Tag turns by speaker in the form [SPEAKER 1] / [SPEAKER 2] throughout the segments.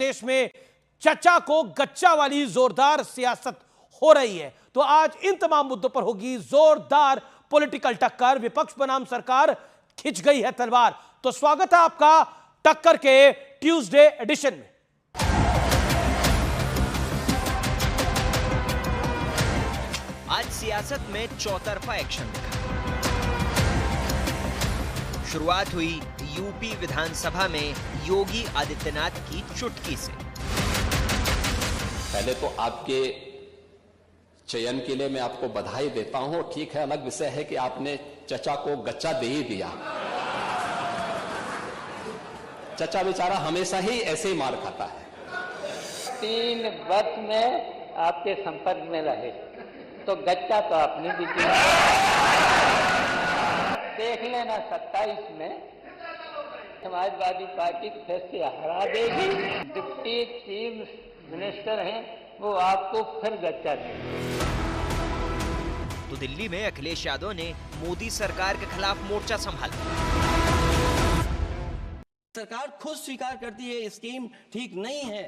[SPEAKER 1] प्रदेश में चचा को गच्चा वाली जोरदार सियासत हो रही है। तो आज इन तमाम मुद्दों पर होगी जोरदार पॉलिटिकल टक्कर। विपक्ष बनाम सरकार खिंच गई है तलवार। तो स्वागत है आपका टक्कर के ट्यूसडे एडिशन में।
[SPEAKER 2] आज सियासत में चौतरफा एक्शन दिखा। शुरुआत हुई यूपी विधानसभा में योगी आदित्यनाथ की चुटकी से।
[SPEAKER 3] पहले तो आपके चयन के लिए मैं आपको बधाई देता हूं। ठीक है, अलग विषय है कि आपने चचा को गच्चा दे ही दिया। चचा बेचारा हमेशा ही ऐसे ही मार खाता है।
[SPEAKER 4] 3 वर्ष में आपके संपर्क में रहे तो गच्चा तो आपने भी दिया। देख लेना 27 में समाजवादी पार्टी फिर से हरा देगी। डिप्टी चीफ मिनिस्टर हैं, वो आपको फिर गच्चा देंगे।
[SPEAKER 2] तो दिल्ली में अखिलेश यादव ने मोदी सरकार के खिलाफ मोर्चा संभाला।
[SPEAKER 5] सरकार खुद स्वीकार करती है स्कीम ठीक नहीं है,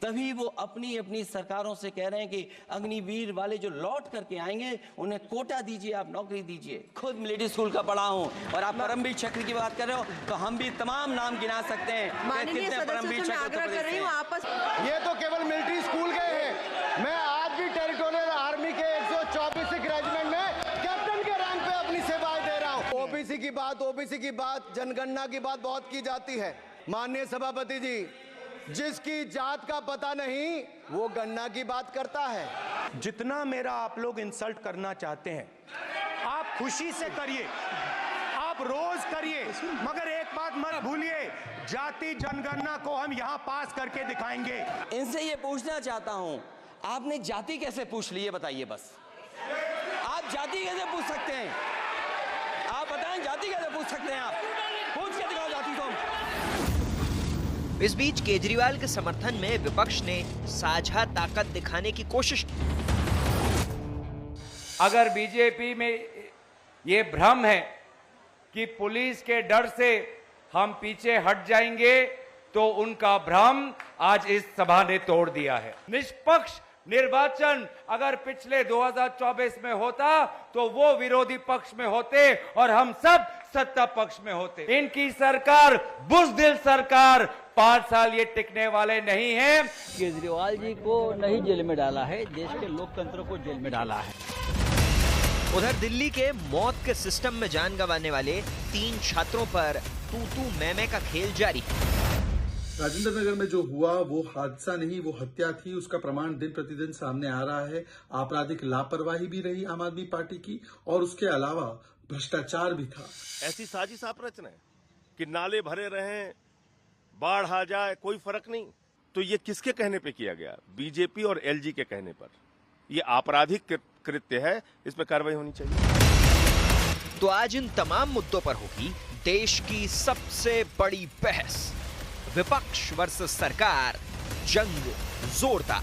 [SPEAKER 5] तभी वो अपनी अपनी सरकारों से कह रहे हैं कि अग्निवीर वाले जो लौट करके आएंगे उन्हें कोटा दीजिए, आप नौकरी दीजिए। खुद मिलिट्री स्कूल का पढ़ा हूं और आप परमवीर चक्र की बात कर रहे हो तो हम भी तमाम नाम गिना सकते हैं। कितने परमवीर चक्र
[SPEAKER 6] ये तो केवल मिलिट्री स्कूल गए हैं। मैं आज भी टेरिटोरियल आर्मी के 124 रेजिमेंट में कैप्टन के रैंक पे अपनी सेवाएं दे रहा हूं। ओबीसी की बात जनगणना की बात बहुत की जाती है। माननीय सभापति जी, जिसकी जात का पता नहीं वो गन्ना की बात करता है।
[SPEAKER 7] जितना मेरा आप लोग इंसल्ट करना चाहते हैं आप खुशी से करिए, आप रोज करिए, मगर एक बात मत भूलिए, जाति जनगणना को हम यहां पास करके दिखाएंगे।
[SPEAKER 5] इनसे ये पूछना चाहता हूं, आपने जाति कैसे पूछ ली, ये बताइए बस। आप जाति कैसे पूछ सकते हैं? आप बताएं, जाति कैसे पूछ सकते हैं? आप पूछ के दिखाओ जाति को।
[SPEAKER 2] इस बीच केजरीवाल के समर्थन में विपक्ष ने साझा ताकत दिखाने की कोशिश की।
[SPEAKER 8] अगर बीजेपी में ये भ्रम है कि पुलिस के डर से हम पीछे हट जाएंगे तो उनका भ्रम आज इस सभा ने तोड़ दिया है। निष्पक्ष निर्वाचन अगर पिछले 2024 में होता तो वो विरोधी पक्ष में होते और हम सब सत्ता पक्ष में होते। इनकी सरकार बुज़दिल सरकार, 5 साल ये टिकने वाले नहीं हैं।
[SPEAKER 9] केजरीवाल जी को नहीं जेल में डाला है, देश के लोकतंत्र को जेल में डाला है।
[SPEAKER 2] उधर दिल्ली के मौत के सिस्टम में जान गंवाने वाले 3 छात्रों पर तू मैं का खेल जारी है।
[SPEAKER 10] राजेंद्र नगर में जो हुआ वो हादसा नहीं, वो हत्या थी। उसका प्रमाण दिन प्रतिदिन सामने आ रहा है। आपराधिक लापरवाही भी रही आम आदमी पार्टी की और उसके अलावा भ्रष्टाचार भी था।
[SPEAKER 11] ऐसी साजिश आप रच रहे हैं कि नाले भरे रहें, बाढ़ आ जाए, कोई फर्क नहीं। तो ये किसके कहने पे किया गया? बीजेपी और एलजी के कहने पर। ये आपराधिक कृत्य है, इस पर कार्रवाई होनी चाहिए।
[SPEAKER 2] तो आज इन तमाम मुद्दों पर होगी देश की सबसे बड़ी बहस। विपक्ष वर्सेस सरकार, जंग जोरदार।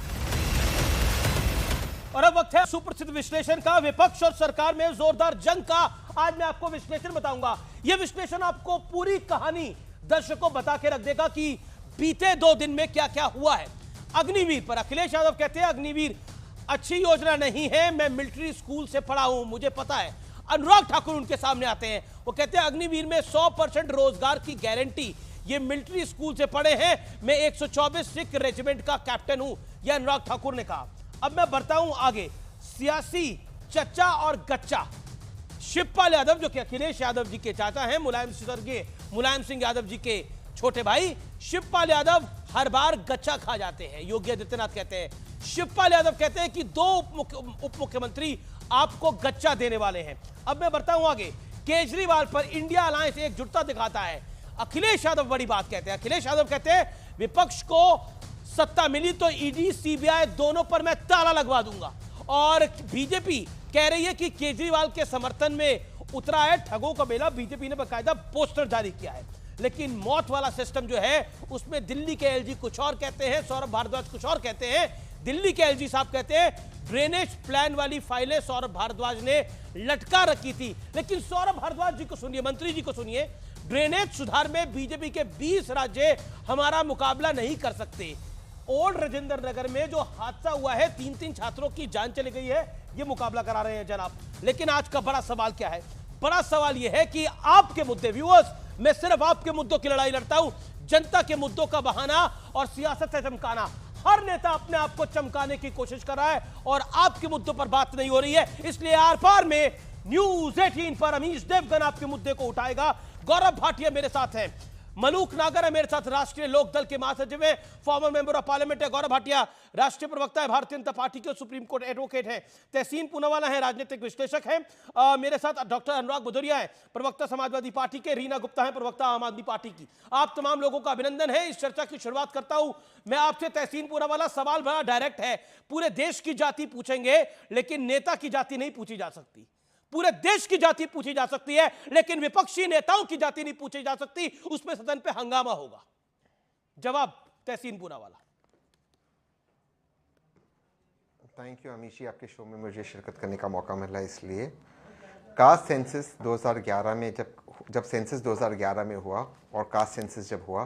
[SPEAKER 1] और अब वक्त है सुप्रसिद्ध विश्लेषण का। विपक्ष और सरकार में जोरदार जंग का आज मैं आपको विश्लेषण बताऊंगा। यह विश्लेषण आपको पूरी कहानी दर्शकों बता के रख देगा कि बीते 2 दिन में क्या क्या हुआ है। अग्निवीर पर अखिलेश यादव कहते हैं अग्निवीर अच्छी योजना नहीं है, मैं मिलिट्री स्कूल से पढ़ा हूं, मुझे पता है। अनुराग ठाकुर उनके सामने आते हैं, वो कहते हैं अग्निवीर में 100% रोजगार की गारंटी, ये मिलिट्री स्कूल से पढ़े हैं, मैं 124 सिख रेजिमेंट का कैप्टन हूं, यह अनुराग ठाकुर ने कहा। अब मैं बढ़ता हूं आगे। सियासी चचा और गच्चा। शिवपाल यादव जो कि अखिलेश यादव जी के चाचा हैं, मुलायम सिंह यादव जी के छोटे भाई, शिवपाल यादव हर बार गच्चा खा जाते हैं, योगी आदित्यनाथ कहते हैं। शिवपाल यादव कहते हैं कि 2 उप मुख्यमंत्री आपको गच्चा देने वाले हैं। अब मैं बढ़ता हूं आगे। केजरीवाल पर इंडिया अलायंस एकजुटता दिखाता है। अखिलेश यादव बड़ी बात कहते हैं। अखिलेश यादव कहते हैं विपक्ष को सत्ता मिली तो ईडी सीबीआई दोनों पर मैं ताला लगवा दूंगा। और बीजेपी कह रही है कि केजरीवाल के समर्थन में उतरा है ठगों का मेला। बीजेपी ने बाकायदा पोस्टर जारी किया है। लेकिन मौत वाला सिस्टम जो है उसमें दिल्ली के एलजी कुछ और कहते हैं, सौरभ भारद्वाज कुछ और कहते हैं। दिल्ली के एलजी साहब कहते हैं ड्रेनेज प्लान वाली फाइलें सौरभ भारद्वाज ने लटका रखी थी। लेकिन सौरभ भारद्वाज जी को सुनिए, मंत्री जी को सुनिए, ड्रेनेज सुधार में बीजेपी के 20 राज्य हमारा मुकाबला नहीं कर सकते। ओल्ड राजेंद्र नगर में जो हादसा हुआ है, 3 छात्रों की जान चली गई है, ये मुकाबला करा रहे हैं जनाब। लेकिन आज का बड़ा सवाल क्या है? बड़ा सवाल यह है कि आपके मुद्दे, व्यूअर्स, मैं सिर्फ आपके मुद्दों की लड़ाई लड़ता हूं, जनता के मुद्दों का बहाना और सियासत से चमकाना। हर नेता अपने आप को चमकाने की कोशिश कर रहा है और आपके मुद्दों पर बात नहीं हो रही है। इसलिए आर पार में न्यूज 18 पर अमीश देवगन आपके मुद्दे को उठाएगा। गौरव भाटिया मेरे साथ हैं, मलूक नागर है मेरे साथ, राष्ट्रीय लोक दल के महासचिव है, फॉर्मर मेंबर ऑफ पार्लियामेंट है। गौरव भाटिया राष्ट्रीय प्रवक्ता है, भारतीय जनता पार्टी के सुप्रीम कोर्ट एडवोकेट है। तहसीन पूनावाला है, राजनीतिक विश्लेषक है। मेरे साथ डॉक्टर अनुराग भदौरिया है, प्रवक्ता समाजवादी पार्टी के। रीना गुप्ता है, प्रवक्ता आम आदमी पार्टी की। आप तमाम लोगों का अभिनंदन है। इस चर्चा की शुरुआत करता हूं मैं आपसे। तहसीन पूनावाला, सवाल बड़ा डायरेक्ट है। पूरे देश की जाति पूछेंगे लेकिन नेता की जाति नहीं पूछी जा सकती। पूरे देश की जाति पूछी जा सकती है लेकिन विपक्षी नेताओं की जाति नहीं पूछी जा सकती, उसमें सदन पे हंगामा होगा। जवाब तहसीन पूनावाला।
[SPEAKER 12] थैंक यू अमीश जी, आपके शो में मुझे शिरकत करने का मौका मिला। इसलिए कास्ट सेंसस 2011 में जब सेंसस 2011 में हुआ और कास्ट सेंसस जब हुआ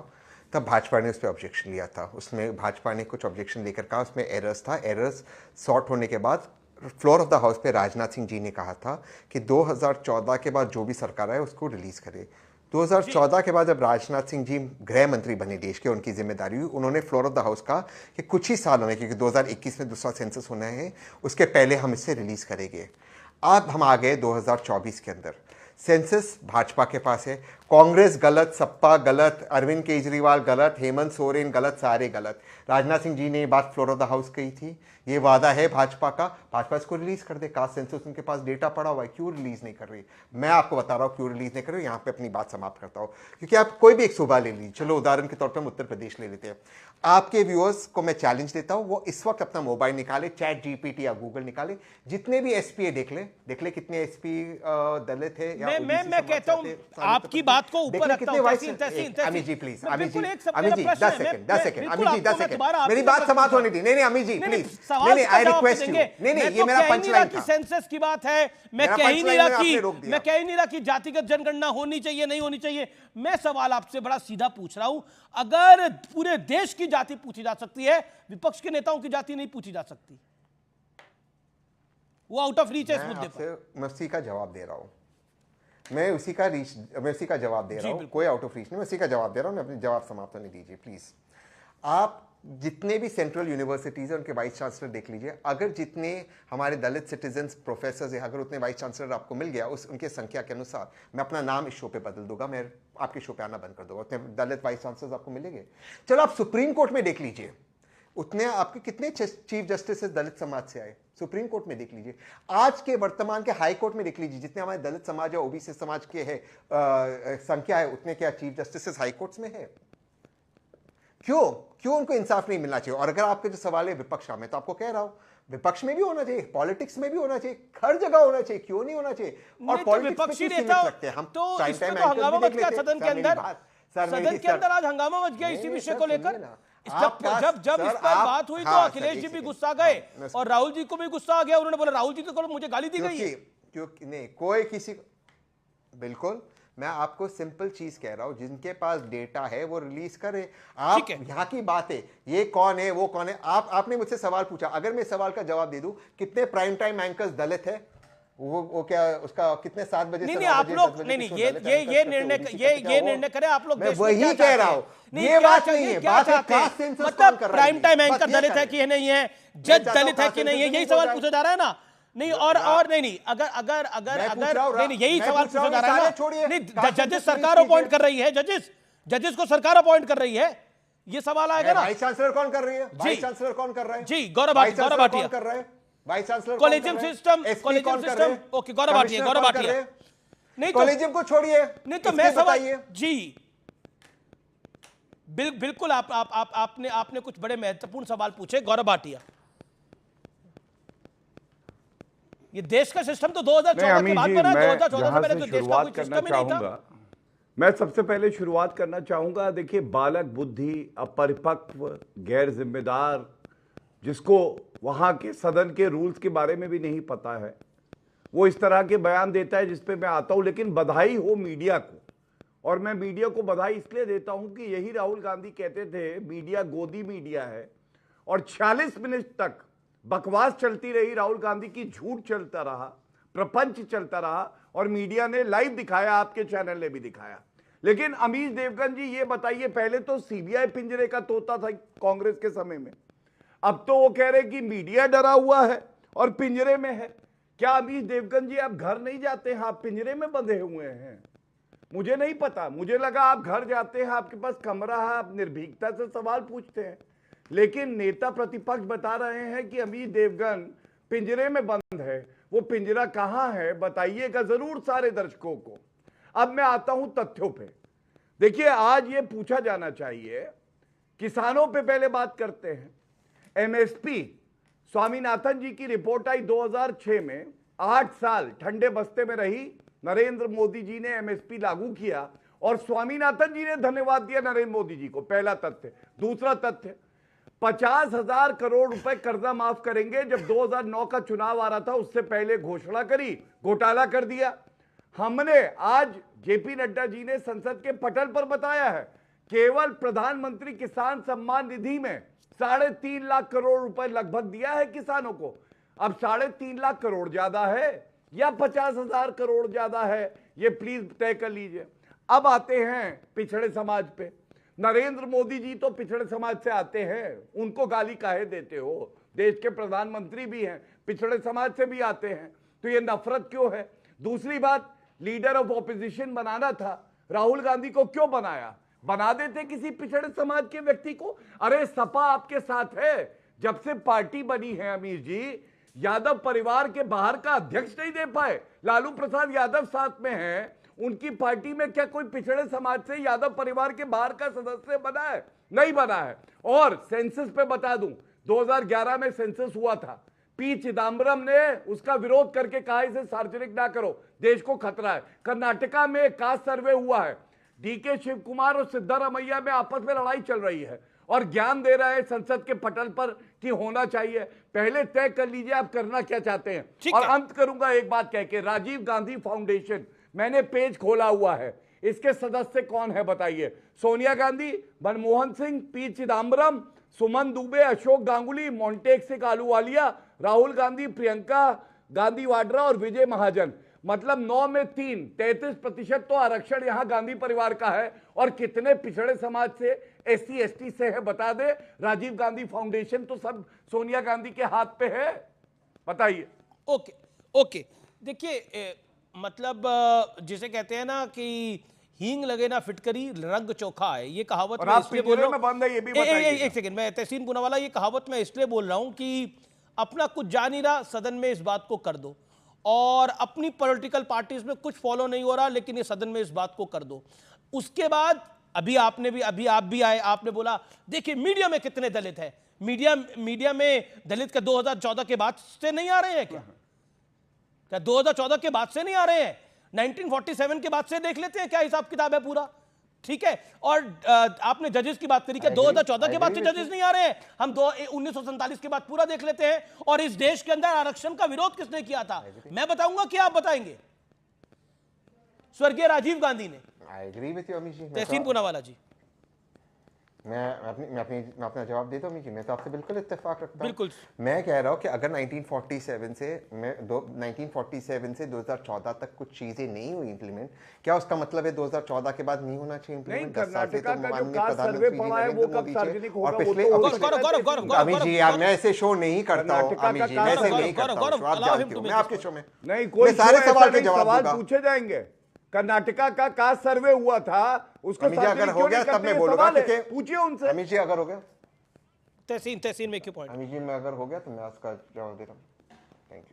[SPEAKER 12] तब भाजपा ने उस पर ऑब्जेक्शन लिया था। उसमें भाजपा ने कुछ ऑब्जेक्शन लेकर कहा उसमें एरर्स था। एरर्स सॉर्ट होने के बाद फ्लोर ऑफ द हाउस पे राजनाथ सिंह जी ने कहा था कि 2014 के बाद जो भी सरकार आए उसको रिलीज करे। 2014 के बाद जब राजनाथ सिंह जी गृह मंत्री बने देश के, उनकी जिम्मेदारी हुई, उन्होंने फ्लोर ऑफ द हाउस कहा कि कुछ ही सालों में, क्योंकि 2021 में दूसरा सेंसस होना है, उसके पहले हम इसे रिलीज करेंगे। अब हम आ गए 2024 के अंदर। सेंसस भाजपा के पास है, कांग्रेस गलत, सपा गलत, अरविंद केजरीवाल गलत, हेमंत सोरेन गलत, सारे गलत। राजनाथ सिंह जी ने ये बात फ्लोर ऑफ द हाउस कही थी, ये वादा है भाजपा का, भाजपा इसको रिलीज कर दे। कास्ट सेंसस उनके पास डेटा पड़ा हुआ है, क्यों रिलीज नहीं कर रही? मैं आपको बता रहा हूँ क्यों रिलीज नहीं कर रही। यहाँ पे अपनी बात समाप्त करता हूँ, क्योंकि आप कोई भी एक सूबा ले लीजिए। चलो उदाहरण के तौर पर हम उत्तर प्रदेश ले लेते हैं। आपके व्यूअर्स को मैं चैलेंज देता हूँ, वो इस वक्त अपना मोबाइल निकाले, चैट जीपीटी या गूगल निकाले, जितने भी एसपी देख ले कितने एसपी दलित है या
[SPEAKER 1] मैं कहता हूँ आपकी बात को ऊपर रखता हूँ।
[SPEAKER 12] Amit ji please, Amit ji 10 second, Amit ji 10 second, मेरी बात समाप्त होने दी। नहीं अमित जी प्लीज, नहीं आई रिक्वेस्ट यू। नहीं ये मेरा पंचलाइन था।
[SPEAKER 1] सेंसस की बात है, मैं कह ही नहीं रहा कि जातिगत जनगणना होनी चाहिए नहीं होनी चाहिए। मैं सवाल आपसे बड़ा सीधा पूछ रहा हूं, अगर पूरे देश की जाति पूछी जा सकती है, विपक्ष के नेताओं की जाति नहीं पूछी जा सकती, वो आउट ऑफ रीच है इस मुद्दे पर।
[SPEAKER 12] मैं उसी का जवाब दे रहा हूं, मैं उसी का जवाब दे रहा हूं, कोई आउट ऑफ रीच नहीं, मैं उसी का जवाब दे रहा हूं। मैं अपनी जवाब समाप्त होने दीजिए प्लीज। आप जितने भी सेंट्रल यूनिवर्सिटीज हैं उनके वाइस चांसलर देख लीजिए। अगर जितने हमारे दलित सिटीजन्स प्रोफेसर हैं, अगर उतने वाइस चांसलर आपको मिल गया उनके संख्या के अनुसार, मैं अपना नाम इस शो पे बदल दूंगा, मैं आपके शो पे आना बंद कर दूंगा। उतने दलित वाइस चांसलर आपको मिलेंगे। चलो आप सुप्रीम कोर्ट में देख लीजिए, उतने आपके कितने चीफ जस्टिस दलित समाज से आए, सुप्रीम कोर्ट में देख लीजिए। आज के वर्तमान के हाई कोर्ट में देख लीजिए, जितने हमारे दलित समाज या ओबीसी समाज के है संख्या है, उतने क्या चीफ जस्टिस हाई कोर्ट्स में है? क्यों उनको इंसाफ नहीं मिलना चाहिए? और अगर आपके जो सवाल है विपक्ष का, मैं तो आपको कह रहा हूं विपक्ष में भी होना चाहिए, पॉलिटिक्स में भी होना चाहिए, हर जगह होना चाहिए, क्यों नहीं होना चाहिए? और पॉलिटिक्स में सीमित रखते हैं हम,
[SPEAKER 1] तो हंगामा मच गया सदन के अंदर, आज हंगामा मच गया इसी विषय को लेकर। जब इस पर बात हुई तो अखिलेश जी भी गुस्सा गए और राहुल जी को भी गुस्सा आ गया। उन्होंने बोला राहुल जी तो मुझे गाली दी गई है।
[SPEAKER 12] क्यों नहीं, कोई किसी, बिल्कुल मैं आपको सिंपल चीज कह रहा हूं, जिनके पास डेटा है वो रिलीज करे। आप यहाँ की बात है, ये कौन है वो कौन है, आपने मुझसे सवाल पूछा, अगर मैं सवाल का जवाब दे दूं कितने प्राइम टाइम एंकर्स दलित है, वो क्या उसका कितने 7 बजे
[SPEAKER 1] नहीं आप लोग नहीं ये निर्णय करें आप लोग।
[SPEAKER 12] मैं वही कह रहा हूं, ये बात नहीं है, बात है कास्ट सेंसस कौन कर रहा है,
[SPEAKER 1] प्राइम टाइम एंकर दलित है कि नहीं है, जज दलित है कि नहीं है, यही सवाल पूछा जा रहा है ना। नहीं और नहीं अगर नहीं यही सवाल पूछा जा रहा है ना। नहीं जजेस सरकार अपॉइंट कर रही है, जजेस को सरकार अपॉइंट कर रही है, ये सवाल आएगा ना।
[SPEAKER 12] वाइस चांसलर कौन कर रही है? वाइस चांसलर कौन कर रहा है?
[SPEAKER 1] जी गौरव भाटिया
[SPEAKER 12] कर रहा है। Vice chancellor
[SPEAKER 1] collegium system okay Gaurav Bhatia नहीं
[SPEAKER 12] कॉलेजियम को छोड़िए।
[SPEAKER 1] नहीं तो मैं सवाल जी बिल्कुल आपने कुछ बड़े महत्वपूर्ण सवाल पूछे गौरव भाटिया। ये देश का सिस्टम तो 2014 के बाद बना, 2014 से पहले तो देश का कोई सिस्टम ही नहीं था।
[SPEAKER 13] मैं सबसे पहले शुरुआत करना चाहूंगा, देखिए बालक बुद्धि, अपरिपक्व, गैर जिम्मेदार, जिसको वहां के सदन के रूल्स के बारे में भी नहीं पता है, वो इस तरह के बयान देता है जिस पे मैं आता हूं। लेकिन बधाई हो मीडिया को और मैं मीडिया को बधाई इसलिए देता हूं कि यही राहुल गांधी कहते थे मीडिया गोदी मीडिया है, और 46 मिनट तक बकवास चलती रही राहुल गांधी की, झूठ चलता रहा, प्रपंच चलता रहा, और मीडिया ने लाइव दिखाया, आपके चैनल ने भी दिखाया। लेकिन अमीश देवगन जी ये बताइए, पहले तो सीबीआई पिंजरे का तोता था कांग्रेस के समय में, अब तो वो कह रहे कि मीडिया डरा हुआ है और पिंजरे में है। क्या अमीश देवगन जी आप घर नहीं जाते हैं, आप पिंजरे में बंधे हुए हैं? मुझे नहीं पता, मुझे लगा आप घर जाते हैं, आपके पास कमरा है, आप निर्भीकता से सवाल पूछते हैं। लेकिन नेता प्रतिपक्ष बता रहे हैं कि अमीश देवगन पिंजरे में बंद है। वो पिंजरा कहां है बताइएगा जरूर सारे दर्शकों को। अब मैं आता हूं तथ्यों पे। देखिए, आज ये पूछा जाना चाहिए, किसानों पे पहले बात करते हैं। एमएसपी स्वामीनाथन जी की रिपोर्ट आई 2006 में, 8 साल ठंडे बस्ते में रही, नरेंद्र मोदी जी ने एमएसपी लागू किया और स्वामीनाथन जी ने धन्यवाद दिया नरेंद्र मोदी जी को। पहला तथ्य। दूसरा तथ्य, 50,000 करोड़ रुपए कर्जा माफ करेंगे। जब 2009 का चुनाव आ रहा था उससे पहले घोषणा करी, घोटाला कर दिया। हमने आज जेपी नड्डा जी ने संसद के पटल पर बताया है, केवल प्रधानमंत्री किसान सम्मान निधि में 3.5 लाख करोड़ रुपए लगभग दिया है किसानों को। अब 3.5 लाख करोड़ ज्यादा है या 50,000 करोड़ ज्यादा है, ये प्लीज तय कर लीजिए। अब आते हैं पिछड़े समाज पे। नरेंद्र मोदी जी तो पिछड़े समाज से आते हैं, उनको गाली काहे देते हो? देश के प्रधानमंत्री भी हैं, पिछड़े समाज से भी आते हैं, तो ये नफरत क्यों है? दूसरी बात, लीडर ऑफ ऑपोजिशन बनाना था, राहुल गांधी को क्यों बनाया? बना देते किसी पिछड़े समाज के व्यक्ति को। अरे सपा आपके साथ है, जब से पार्टी बनी है अमीर जी, यादव परिवार के बाहर का अध्यक्ष नहीं दे पाए। लालू प्रसाद यादव साथ में है, उनकी पार्टी में क्या कोई पिछड़े समाज से यादव परिवार के बाहर का सदस्य बना है? नहीं बना है। और सेंसस पे बता दूं, 2011 में सेंसस हुआ था, पी चिदम्बरम ने उसका विरोध करके कहा इसे सार्वजनिक ना करो, देश को खतरा है। कर्नाटका में कास्ट सर्वे हुआ है, डीके शिव कुमार और सिद्धारमैया में आपस में लड़ाई चल रही है और ज्ञान दे रहा है संसद के पटल पर कि होना चाहिए। पहले तय कर लीजिए आप करना क्या चाहते हैं। और अंत करूंगा एक बात कह के, राजीव गांधी फाउंडेशन, मैंने पेज खोला हुआ है, इसके सदस्य कौन है बताइए? सोनिया गांधी, मनमोहन सिंह, पी चिदम्बरम, सुमन दुबे, अशोक गांगुली, मोंटेक सिंह आलूवालिया, राहुल गांधी, प्रियंका गांधी वाड्रा और विजय महाजन। मतलब 9 में 3, 33% तो आरक्षण यहां गांधी परिवार का है। और कितने पिछड़े समाज से, SC ST से है बता दे। राजीव गांधी फाउंडेशन तो सब सोनिया गांधी के हाथ पे है, बताइए।
[SPEAKER 1] ओके देखिए, मतलब जिसे कहते हैं ना कि हींग लगे ना फिटकरी रंग चोखा है, ये कहावत मैं इसलिए बोल रहा हूं। एक सेकंड, मैं तहसीन पूनावाला, ये कहावत मैं इसलिए बोल रहा हूं कि अपना कुछ जा नहीं रहा, सदन में इस बात को कर दो। और अपनी पॉलिटिकल पार्टीज में कुछ फॉलो नहीं हो रहा, लेकिन ये सदन में इस बात को कर दो। उसके बाद अभी आप भी आए, आपने बोला देखिए मीडिया में कितने दलित हैं। मीडिया में दलित का 2014 के बाद से नहीं आ रहे हैं क्या? 2014 के बाद से नहीं आ रहे हैं? 1947 के बाद से देख लेते हैं क्या हिसाब किताब है पूरा, ठीक है। और आपने जजेस की बात करी, क्या 2014 के बाद से जजेस नहीं आ रहे हैं? हम 1947 के बाद पूरा देख लेते हैं। और इस देश के अंदर आरक्षण का विरोध किसने किया था? मैं बताऊंगा कि आप बताएंगे? स्वर्गीय राजीव गांधी ने।
[SPEAKER 12] I agree with you Amish ji.
[SPEAKER 1] Tehseen Poonawalla ji,
[SPEAKER 12] मैं अपना जवाब देता हूँ। मैं तो आपसे बिल्कुल इत्तेफाक रखता हूँ।
[SPEAKER 1] बिल्कुल।
[SPEAKER 12] मैं कह रहा हूँ कि अगर 1947 से 2014 तक कुछ चीजें नहीं हुई इम्प्लीमेंट, क्या उसका मतलब है 2014 के बाद नहीं होना चाहिए इम्प्लीमेंट? अमीश जी यार, मैं ऐसे शो नहीं करता हूँ अमीश जी, मैं ऐसे नहीं करता हूँ, आप जानते हो। मैं आपके शो में
[SPEAKER 13] नहीं, कोई
[SPEAKER 12] सारे सवाल के जवाब
[SPEAKER 13] पूछे जाएंगे। कर्नाटका का कास्ट सर्वे हुआ था, उसको
[SPEAKER 12] अगर हो गया तब मैं बोलूंगा,
[SPEAKER 13] पूछिए उनसे।
[SPEAKER 12] अमीश जी अगर हो गया,
[SPEAKER 1] तहसीन में क्यों पॉइंट?
[SPEAKER 12] अमीश जी मैं अगर हो गया तो मैं उसका जवाब देता हूँ। Thank you.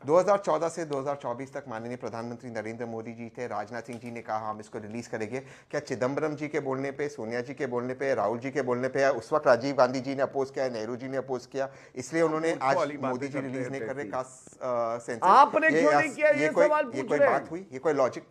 [SPEAKER 12] 2014 से 2024 तक माननीय प्रधानमंत्री नरेंद्र मोदी जी थे। राजनाथ सिंह जी ने कहा हम इसको रिलीज करेंगे। क्या चिदम्बरम जी के बोलने पे, सोनिया जी के बोलने पे, राहुल जी के बोलने पे, उस वक्त राजीव गांधी जी ने अपोज किया, नेहरू जी ने अपोज किया, इसलिए उन्होंने आज मोदी जी रिलीज नहीं कर रहे कास्ट सेंसस?
[SPEAKER 13] आपने क्यों नहीं किया? ये
[SPEAKER 12] कोई बात हुई? ये कोई लॉजिक?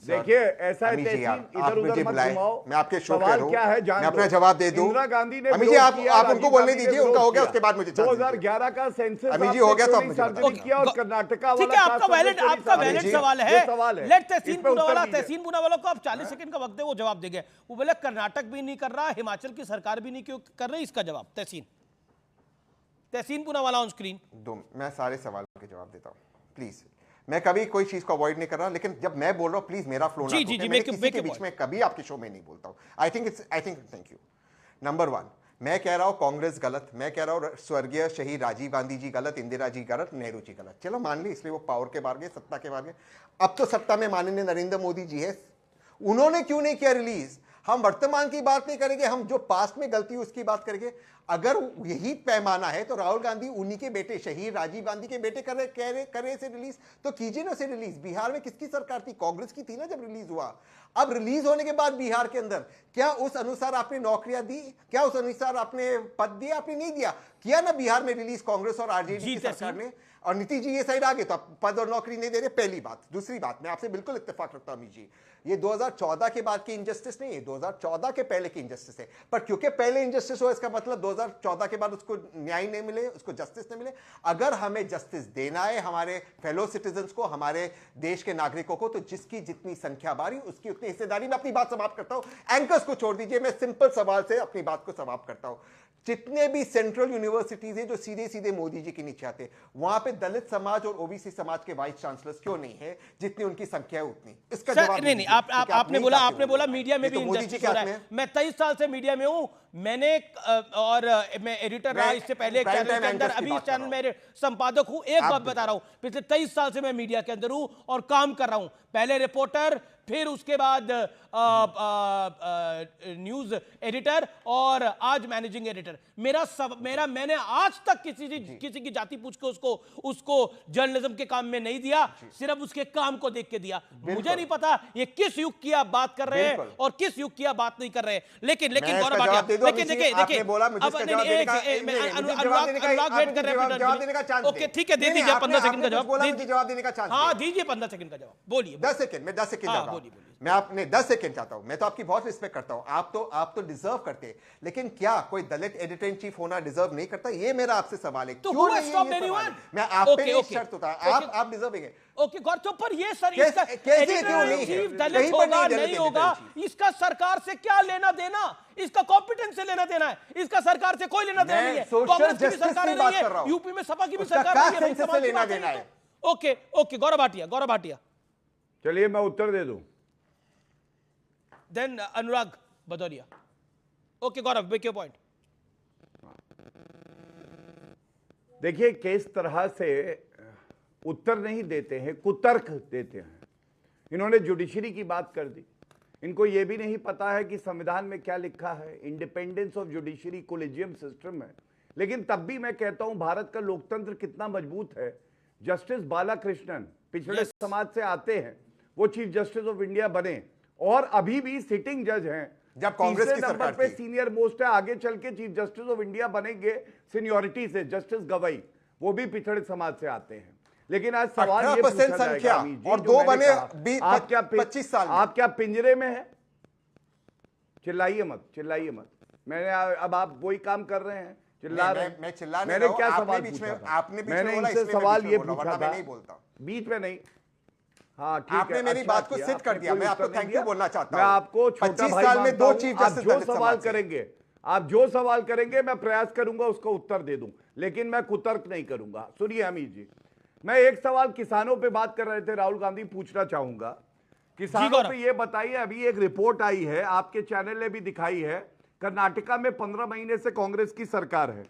[SPEAKER 13] देखिए ऐसा है
[SPEAKER 12] अमित जी,
[SPEAKER 13] तहसीन,
[SPEAKER 12] आप
[SPEAKER 13] इधर
[SPEAKER 12] मुझे
[SPEAKER 13] उधर मत
[SPEAKER 12] बुलाएं,
[SPEAKER 13] घुमाओ।
[SPEAKER 12] मैं आपके शो पे
[SPEAKER 13] सवाल
[SPEAKER 12] रहूं,
[SPEAKER 13] क्या है जान
[SPEAKER 12] मैं अपना
[SPEAKER 13] दो।
[SPEAKER 12] जवाब दे दूं।
[SPEAKER 13] इंदिरा गांधी ने
[SPEAKER 12] अमित जी,
[SPEAKER 13] विरोध
[SPEAKER 12] आप
[SPEAKER 13] किया,
[SPEAKER 12] उनको
[SPEAKER 13] राजीव
[SPEAKER 12] बोलने
[SPEAKER 13] गांधी ने
[SPEAKER 12] दीजिए,
[SPEAKER 13] विरोध
[SPEAKER 12] उनका हो गया,
[SPEAKER 13] किया।
[SPEAKER 12] उसके बाद मुझे चांस दीजिए।
[SPEAKER 13] 2011 का सेंसस
[SPEAKER 12] अमित जी, हो गया तो आप
[SPEAKER 13] आपने
[SPEAKER 12] मुझे
[SPEAKER 13] सार्वजनिक
[SPEAKER 12] बताइए।
[SPEAKER 13] किया और कर्नाटका
[SPEAKER 1] ठीक
[SPEAKER 13] वाला
[SPEAKER 1] है, आपका वैलिड
[SPEAKER 13] कास्ट
[SPEAKER 1] सवाल है।
[SPEAKER 13] ये सवाल है।
[SPEAKER 1] लेट तहसीन
[SPEAKER 13] इस पे उत्तर
[SPEAKER 1] पूनावाला,
[SPEAKER 13] दीजिए।
[SPEAKER 1] तहसीन पूनावाला को आप 40 सेकंड का वक्त दे, वो जवाब देंगे। वो बोले कर्नाटक भी नहीं कर रहा, हिमाचल की सरकार भी नहीं क्यों कर रही, इसका जवाब तहसीन पूनावाला ऑन स्क्रीन।
[SPEAKER 12] मैं सारे सवालों के जवाब देता हूं, प्लीज। मैं कभी कोई चीज को अवॉइड नहीं कर रहा, लेकिन जब मैं बोल रहा हूं प्लीज मेरा फ्लो ना टूटे। मैं किसी के बीच में कभी आपके शो में नहीं बोलता हूं। I think thank you. Number 1, मैं कह रहा हूं कांग्रेस गलत, मैं कह रहा हूं स्वर्गीय शहीद राजीव गांधी जी गलत, इंदिरा जी गलत, नेहरू जी गलत। चलो मान ली, इसलिए वो पावर के बाहर गए, सत्ता के बाहर गए। अब तो सत्ता में माननीय नरेंद्र मोदी जी है, उन्होंने क्यों नहीं किया रिलीज? हम वर्तमान की बात नहीं करेंगे, हम जो पास्ट में गलती उसकी बात करेंगे। अगर यही पैमाना है तो राहुल गांधी उन्हीं के बेटे शहीद राजीव गांधी के बेटे कर रहे से रिलीज, तो कीजिए ना से रिलीज। बिहार में किसकी सरकार थी? कांग्रेस की थी ना जब रिलीज हुआ। अब रिलीज होने के बाद बिहार के अंदर क्या उस अनुसार आपने नौकरियां दी? क्या उस अनुसार आपने पद दिया? आपने नहीं दिया। किया ना बिहार में रिलीज कांग्रेस और आरजेडी की सरकार ने। और नीतीश जी ये साइड आ गए तो आप पद और नौकरी नहीं दे रहे, पहली बात। दूसरी बात, मैं आपसे बिल्कुल इत्तेफाक रखता हूं अमित जी, ये 2014 के बाद की इंजस्टिस नहीं है, 2014 के पहले की इंजस्टिस है। पर क्योंकि पहले इंजस्टिस हो, इसका मतलब 2014 के बाद उसको न्याय नहीं मिले, उसको जस्टिस नहीं मिले। अगर हमें जस्टिस देना है हमारे फेलो सिटीजन्स को, हमारे देश के नागरिकों को, तो जिसकी जितनी संख्या बारी उसकी उतनी हिस्सेदारी। मैं अपनी बात समाप्त करता हूं, एंकर्स को छोड़ दीजिए, मैं सिंपल सवाल से अपनी बात को समाप्त करता हूं। जितने भी सेंट्रल यूनिवर्सिटीज हैं जो सीधे सीधे मोदी जी के नीचे आते, वहां पे दलित समाज और ओबीसी समाज के वाइस चांसलर्स क्यों नहीं है? जितनी उनकी संख्या है उतनी। इसका जवाब
[SPEAKER 1] नहीं, आपने बोला मीडिया में भी इंजस्टिस हो रहा है। मैं 23 साल से मीडिया में हूं, मैंने और मैं एडिटर रहा इससे पहले चैनल के अंदर, अभी इस चैनल में संपादक हूं। एक बात बता रहा हूं, पिछले 23 साल से मैं मीडिया के अंदर हूं और काम कर रहा हूं। पहले रिपोर्टर, फिर उसके बाद न्यूज एडिटर और आज मैनेजिंग एडिटर। मैंने आज तक किसी की जाति पूछ के उसको जर्नलिज्म के काम में नहीं दिया, सिर्फ उसके काम को देख के दिया। मुझे नहीं पता ये किस युग की आप बात कर रहे हैं और किस युग की आप बात नहीं कर रहे हैं। लेकिन गौरव भाटिया, देखिए अनुराग वेट कर रहे हैं। ओके ठीक है, दे दीजिए 15 सेकंड का जवाब। हाँ दीजिए 15 सेकंड का जवाब, बोलिए।
[SPEAKER 12] 10 सेकंड मैं आपने 10 सेकंड चाहता हूं। मैं तो आपकी बहुत रिस्पेक्ट करता हूं, आप तो डिजर्व करते हैं, लेकिन क्या कोई दलित एडिटर इन चीफ होना डिजर्व नहीं करता? ये मेरा आपसे सवाल है।
[SPEAKER 1] तो
[SPEAKER 12] क्यों नहीं है? मैं आप पे नहीं शर्त होता, आप डिजर्विंग है।
[SPEAKER 1] ओके गौरव, पर ये सर
[SPEAKER 12] कैसे क्यों नहीं है?
[SPEAKER 1] दलित होगा नहीं होगा, इसका सरकार से क्या लेना देना? इसका कॉम्पिटेंस से लेना देना है, इसका सरकार से कोई लेना देना नहीं है। कांग्रेस की भी सरकार नहीं है, यूपी में सपा की भी सरकार नहीं है। ओके गौरव भाटिया,
[SPEAKER 13] चलिए मैं उत्तर दे दूं।
[SPEAKER 1] Then Anurag Bhadauria. Okay Gaurav, make your point.
[SPEAKER 13] देखिए किस तरह से उत्तर नहीं देते हैं, कुतर्क देते हैं। इन्होंने जुडिशरी की बात कर दी। इनको यह भी नहीं पता है कि संविधान में क्या लिखा है, independence of judiciary, collegium system है। लेकिन तब भी मैं कहता हूं भारत का लोकतंत्र कितना मजबूत है। जस्टिस बालाकृष्णन पिछड़े समाज से आते हैं, वो चीफ जस्टिस ऑफ इंडिया बने और अभी भी सिटिंग जज हैं।
[SPEAKER 12] जब कांग्रेस की सरकार
[SPEAKER 13] पे सीनियर मोस्ट है, आगे चल के चीफ जस्टिस ऑफ इंडिया बनेंगे सीनियोरिटी से, जस्टिस गवई, वो भी पिछड़े समाज से आते हैं। लेकिन आज सवाल ये पूछा
[SPEAKER 12] संख्या
[SPEAKER 13] जाएगा,
[SPEAKER 12] और 2 बने
[SPEAKER 13] 25 साल, आप क्या पिंजरे में है? चिल्लाइए मत। मैंने अब आप वही काम कर रहे हैं, चिल्ला रहे हैं।
[SPEAKER 12] मैं चिल्ला नहीं
[SPEAKER 13] मैंने
[SPEAKER 12] रहा हूं,
[SPEAKER 13] क्या
[SPEAKER 12] आपने
[SPEAKER 13] सवाल
[SPEAKER 12] बीच
[SPEAKER 13] पूछा
[SPEAKER 12] में
[SPEAKER 13] था?
[SPEAKER 12] आपने बीच
[SPEAKER 13] मैंने
[SPEAKER 12] में बोला,
[SPEAKER 13] इनसे
[SPEAKER 12] इसलिए
[SPEAKER 13] सवाल ये
[SPEAKER 12] बोला,
[SPEAKER 13] पूछा
[SPEAKER 12] वरना मैं
[SPEAKER 13] था,
[SPEAKER 12] नहीं बोलता।
[SPEAKER 13] बीच में नहीं। हाँ ठीक है,
[SPEAKER 12] आपने मेरी
[SPEAKER 13] अच्छा
[SPEAKER 12] बात को सिद्ध कर दिया। मैं आपको थैंक यू बोलना चाहता हूं।
[SPEAKER 13] मैं आपको छोटा
[SPEAKER 12] 25
[SPEAKER 13] भाई
[SPEAKER 12] साल में
[SPEAKER 13] मानता
[SPEAKER 12] 2
[SPEAKER 13] हूं।
[SPEAKER 12] चीफ
[SPEAKER 13] आप
[SPEAKER 12] जस्टिस
[SPEAKER 13] जो सवाल करेंगे, आप जो सवाल करेंगे मैं प्रयास करूंगा उसका उत्तर दे दूं, लेकिन मैं कुतर्क नहीं करूंगा। सुनिए अमित जी, मैं एक सवाल किसानों पे बात कर रहे थे, राहुल गांधी, पूछना चाहूंगा। किसानों पे ये बताइए, अभी एक रिपोर्ट आई है, आपके चैनल ने भी दिखाई है, कर्नाटका में 15 महीने से कांग्रेस की सरकार है